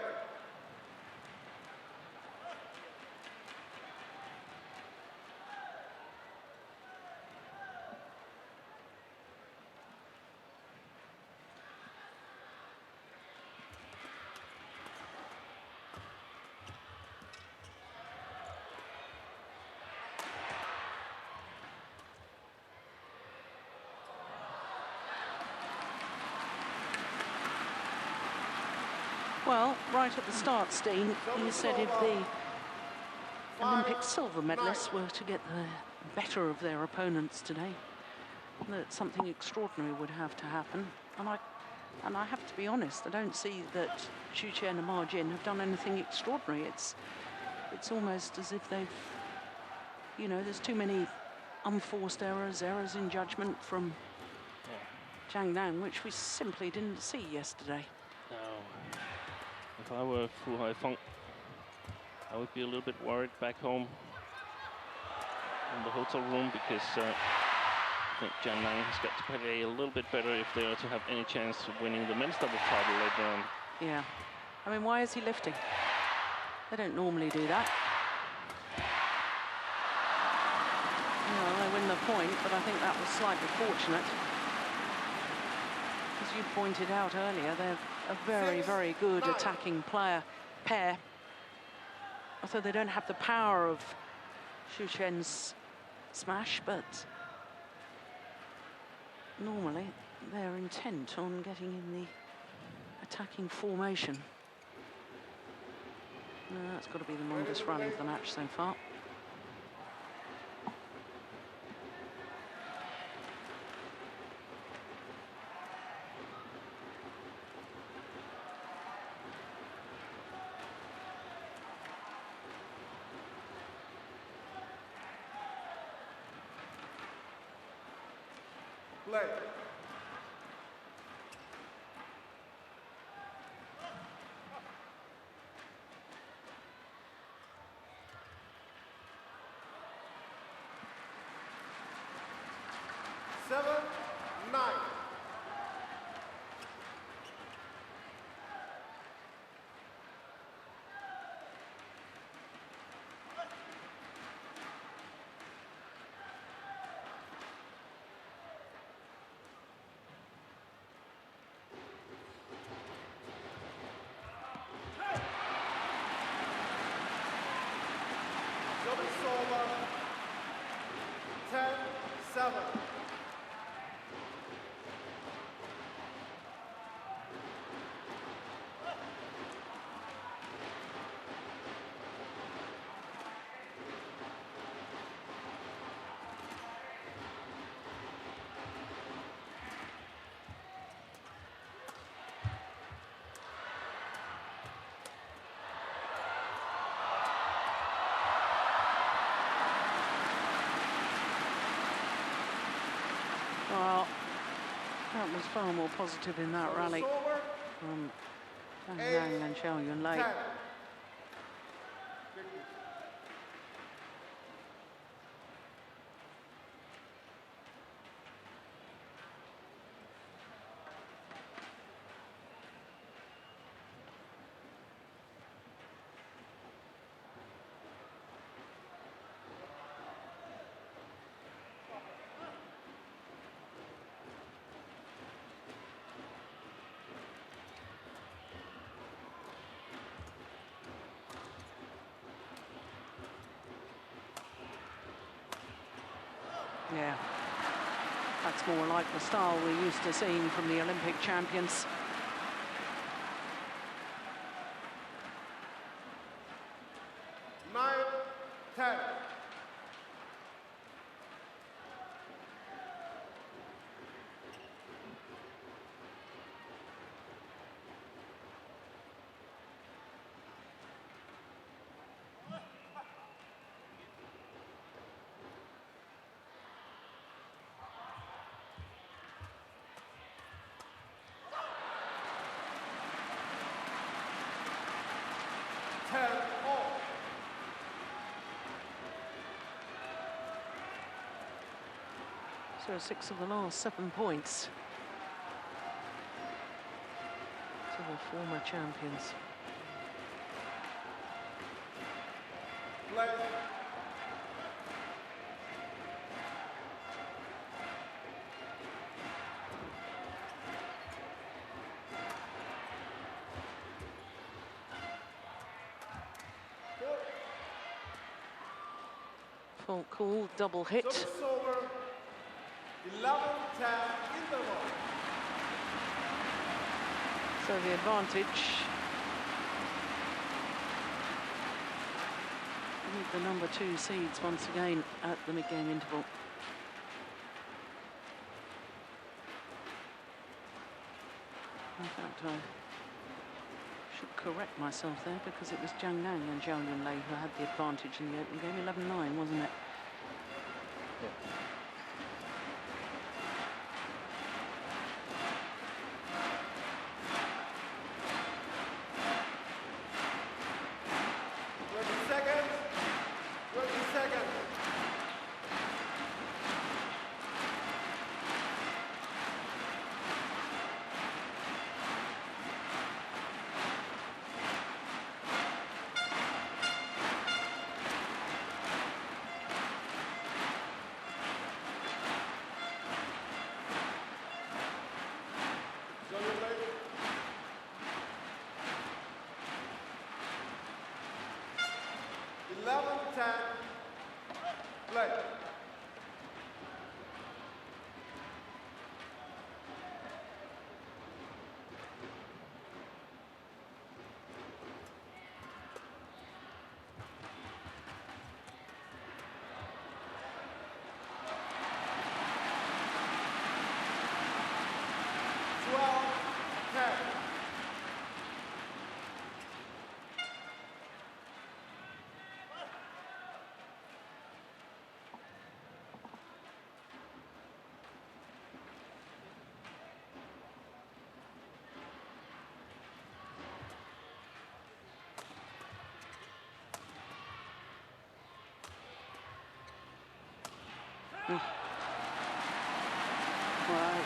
Well, right at the start, Steen, you said if the Olympic silver medalists were to get the better of their opponents today, that something extraordinary would have to happen. And I have to be honest, I don't see that Xu Chen and Ma Jin have done anything extraordinary. It's almost as if they've, you know, there's too many unforced errors in judgment from Zhang Nan, which we simply didn't see yesterday. No. If I were Fu Haifeng, I would be a little bit worried back home in the hotel room, because I think Zhang Nan has got to play a little bit better if they are to have any chance of winning the men's double title later on. Yeah. I mean, why is he lifting? They don't normally do that. You know, they win the point, but I think that was slightly fortunate. As you pointed out earlier, they're a very, very good attacking pair. Although they don't have the power of Xu Chen's smash, but normally they're intent on getting in the attacking formation. That's got to be the longest run of the match so far. Play. Seven, 9. Over. 10-7. Well, that was far more positive in that rally from Zhang Nan and Zhao Yunlei. Yeah, that's more like the style we're used to seeing from the Olympic champions. 10. So 6 of the last 7 points to the former champions. Play. Full call, double hit. Service over. 11-10 interval. So the advantage with the number 2 seeds once again at the mid-game interval. In fact, I should correct myself there because it was Zhang and Zhao Yunlei who had the advantage in the open game. 11-9, wasn't it? Yeah. Play. Well,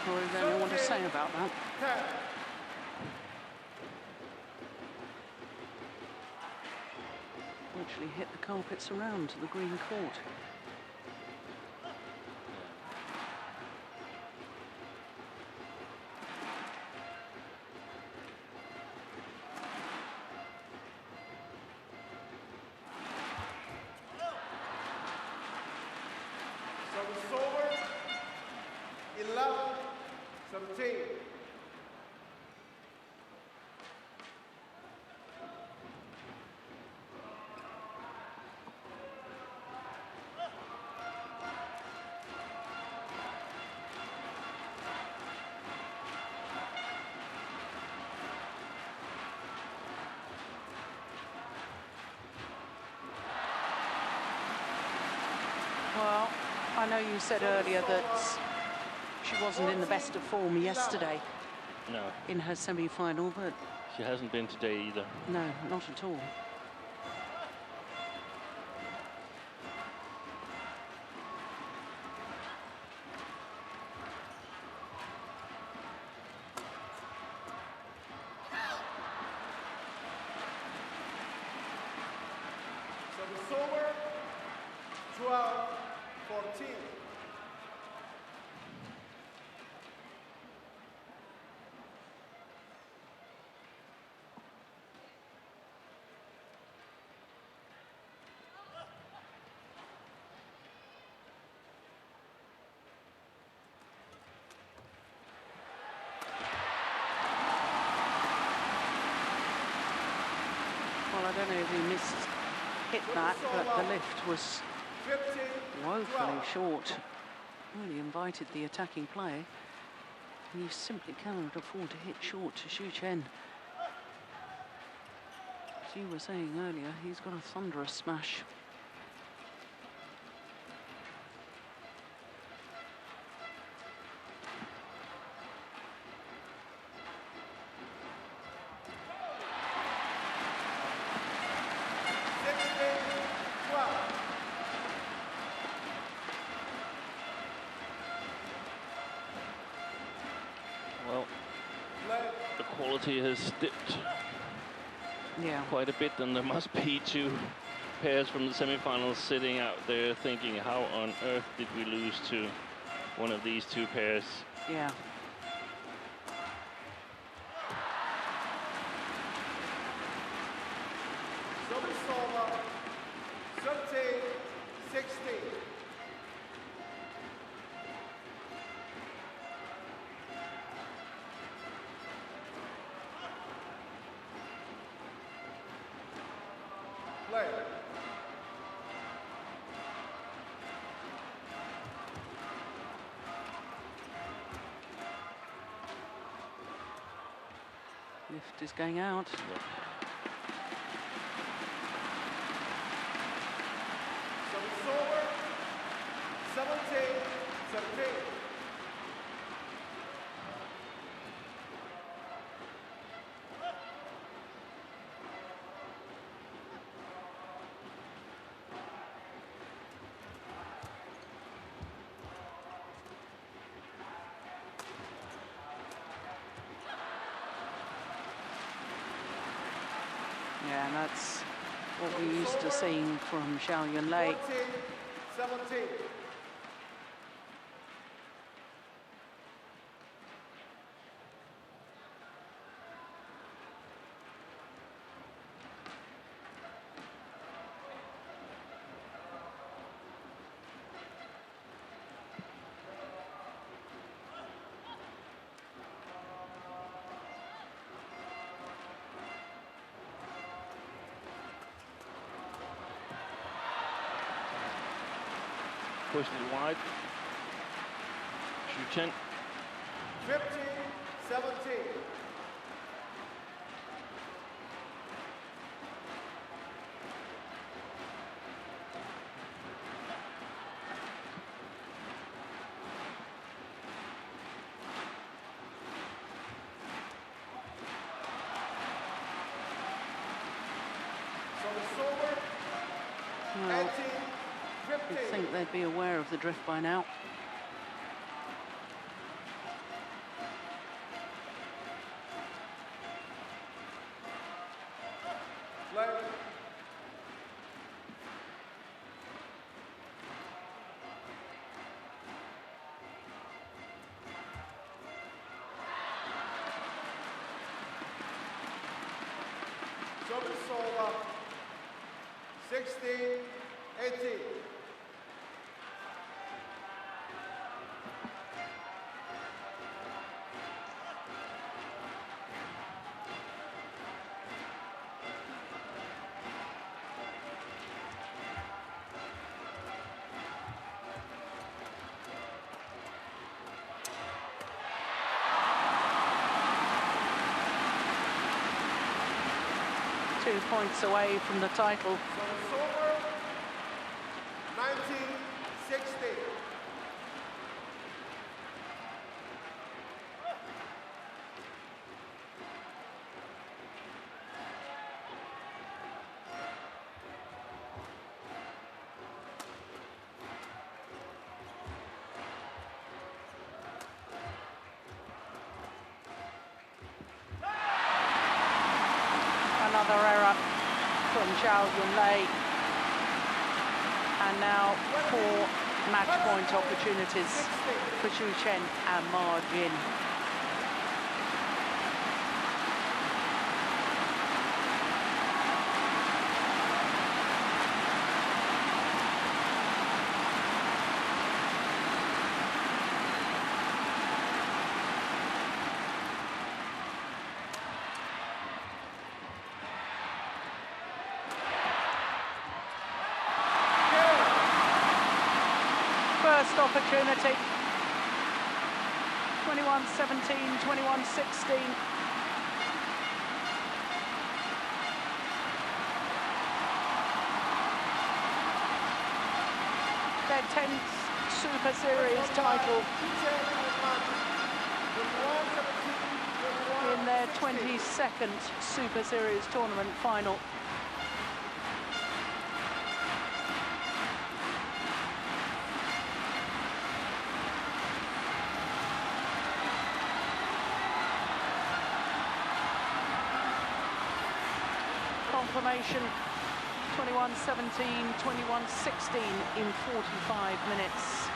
what does anyone want to say about that? Actually hit the carpets around to the green court. Service over. 11-17. Well, I know you said earlier that she wasn't in the best of form yesterday No, in her semi-final, but she hasn't been today either. no, not at all. Service over. 12-14. Well, Well, I don't know if he hit that, but the lift was woefully short. Really invited the attacking play. And you simply cannot afford to hit short to Xu Chen. As you were saying earlier, he's got a thunderous smash. Well, the quality has dipped quite a bit, and there must be two pairs from the semifinals sitting out there thinking, how on earth did we lose to one of these two pairs? Yeah. Lift is going out. Yeah. Service over. 17-13. Yeah, and that's what we used to seeing from Zhao Yunlei. 14-17. Pushed it wide. Xu Chen. 15-17. Well, you'd think they'd be aware of the drift by now. Service over. 16-18. Two points away from the title. Service over. 19-16. Another error from Zhao Yunlei. And now 4 match point opportunities for Xu Chen and Ma Jin. first opportunity. 21-17, 21-16. Their 10th Super Series title in their 22nd Super Series tournament final. Confirmation 21-17, 21-16 in 45 minutes.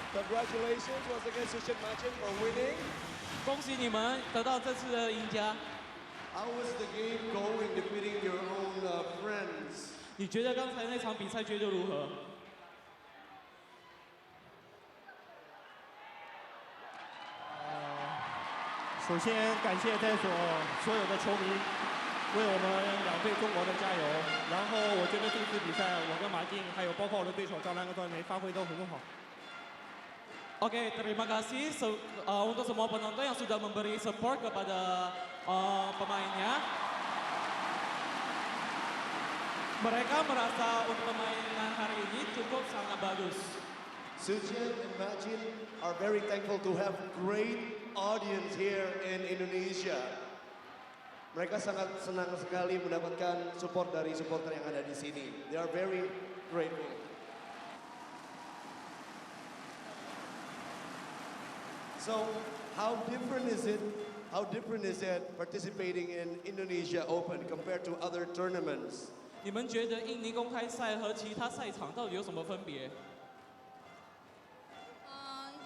Congratulations once again, Chen for winning. 恭喜你们得到这次的赢家。 How was the game going, defeating your own friends? 你觉得刚才那场比赛觉得如何？首先感谢在所有的球迷为我们2队中国的加油。然后我觉得这次比赛，我跟马竞还有包括我的对手赵兰跟段梅发挥都很好。 Oke, terima kasih untuk semua penonton yang sudah memberi support kepada pemainnya. Mereka merasa untuk permainan hari ini cukup sangat bagus. Chen and Majin are very thankful to have great audience here in Indonesia. Mereka sangat senang sekali mendapatkan support dari supporter yang ada di sini. They are very grateful. So, how different is it participating in Indonesia Open compared to other tournaments? 你们觉得印尼公开赛和其他赛场到底有什么分别？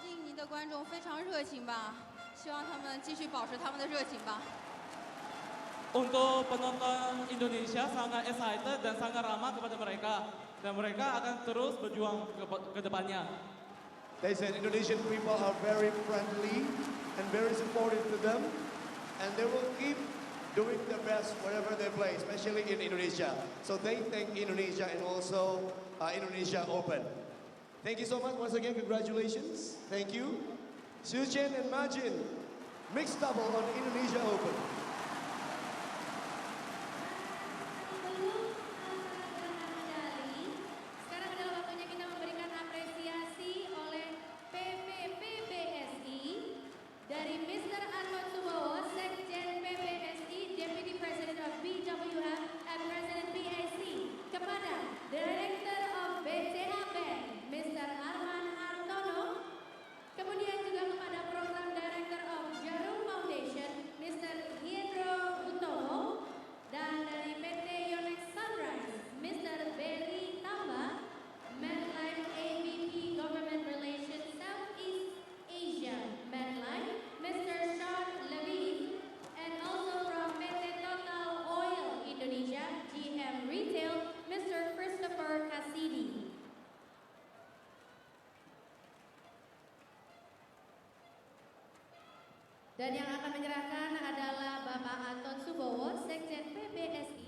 印尼的观众非常热情吧，希望他们继续保持他们的热情吧。Untuk penonton Indonesia sangat excited dan sangat ramah kepada mereka dan mereka akan terus berjuang ke depannya. They said Indonesian people are very friendly and very supportive to them, and they will keep doing their best wherever they play, especially in Indonesia. So they thank Indonesia and also Indonesia Open. Thank you so much once again. Congratulations. Thank you. Chen and Majin, mixed double on Indonesia Open. Sekarang adalah waktunya kita memberikan apresiasi oleh PPPBSI dari Mr. Arman Subowo, Sekjen PBSI, Deputy President of BWF and President BAC, kepada Director of BCA Bank, Mr. Arman Hartono, kemudian juga kepada Program Director of Jarum Foundation, Mr. Hendro Utomo, dan dari PT Yonex Sunrise, Mr. Berry Tamba, MetLife AVP Government Relations Southeast Asia, MetLife, Mr. Sean Levine, and also from PT Total Oil Indonesia, GM Retail, Mr. Christopher Cassidy. Dan yang akan menyerahkan adalah Bapak Anton Subowo, Sekjen PBSI.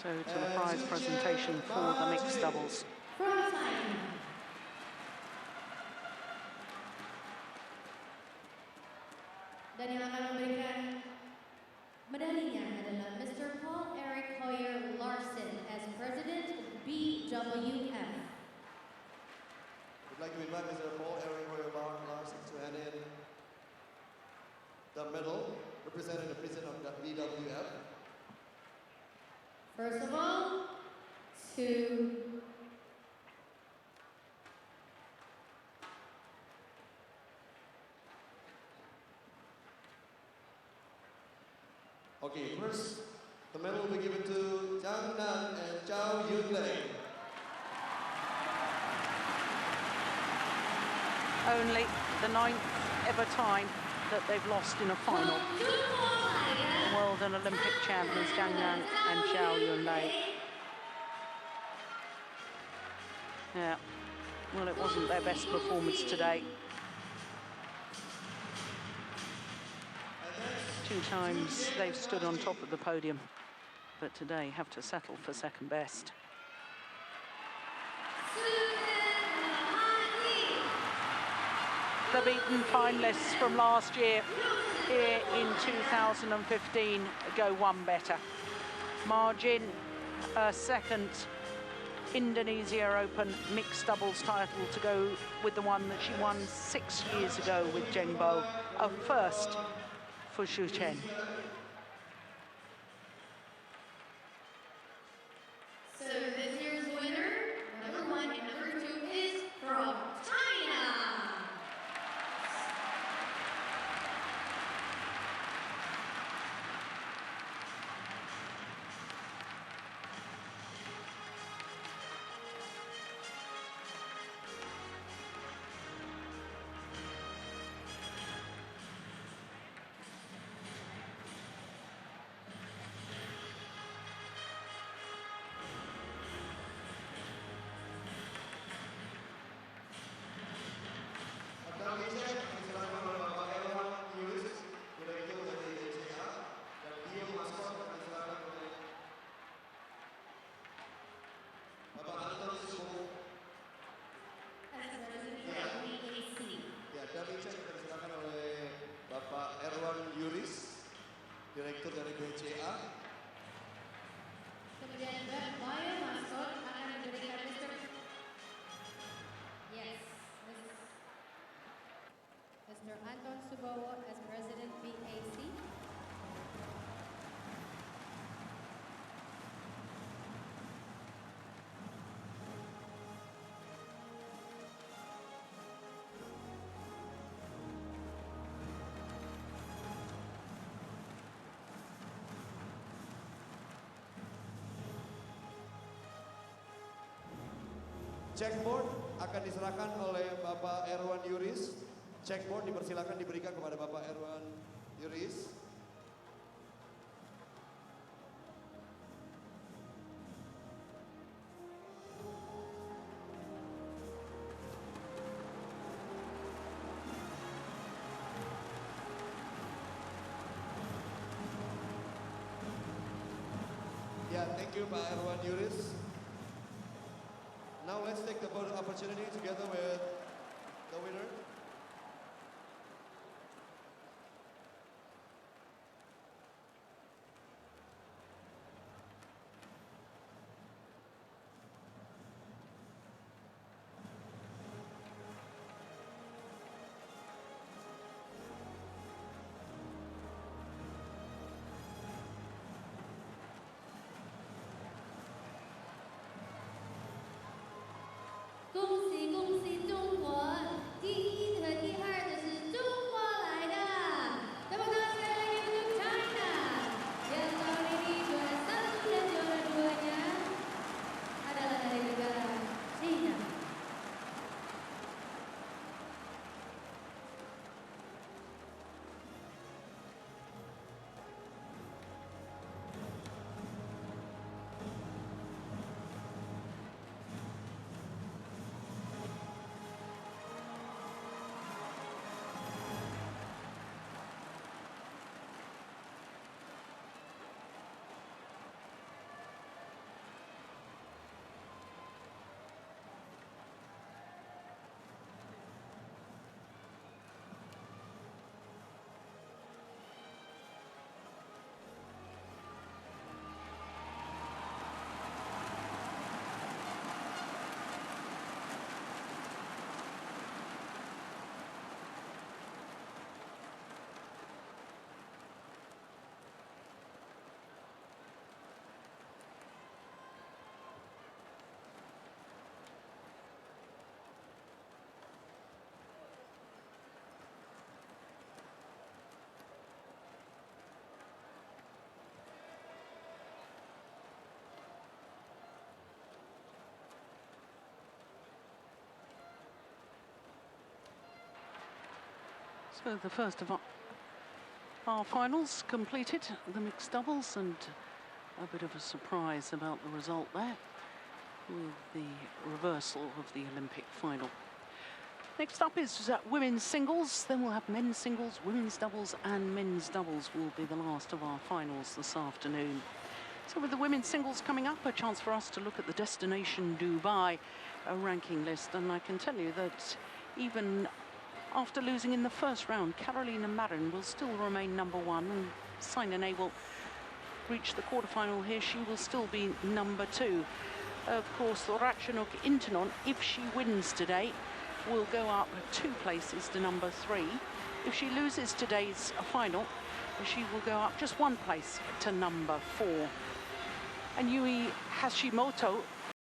So to the prize presentation for the mixed doubles. From China. Dan yang akan memberikan medalinya adalah Mr. Paul Eric Hoyer Larson as President BWF. We'd like to invite Mr. Paul Eric Hoyer Larson to hand in the medal representing the president of the BWF. First of all, to Okay, first, the medal will be given to Zhang and Zhao Yunlei. Only the 9th ever time that they've lost in a final. The world and Olympic champions Zhang and Zhao Yunlei. Yeah, well, it wasn't their best performance today. 2 times they've stood on top of the podium, but today have to settle for second best. The beaten finalists from last year here in 2015 go one better. Margin, a second Indonesia Open mixed doubles title to go with the one that she won 6 years ago with Zhang, a first for Chen. So this year's winner, number 1 and number 2, is from China. Direktur dari BCA. Kemudian Bio Mascot akan diberikan Mr. Anton Subowo as President BAC. Checkboard akan diserahkan oleh Bapak Erwan Yuris. Checkboard dipersilakan diberikan kepada Bapak Erwan Yuris. Ya, thank you Pak Erwan Yuris. Now let's take the photo opportunity together with the winner. So the first of our finals completed, the mixed doubles, and a bit of a surprise about the result there with the reversal of the Olympic final. Next up is women's singles, then we'll have men's singles, women's doubles, and men's doubles will be the last of our finals this afternoon. So with the women's singles coming up, a chance for us to look at the destination Dubai ranking list, and I can tell you that even after losing in the first round, Carolina Marin will still remain number one, and Sainane will reach the quarterfinal here. She will still be number two. Of course, Ratchanok Intanon, if she wins today, will go up 2 places to number 3. If she loses today's final, she will go up just 1 place to number 4. And Yui Hashimoto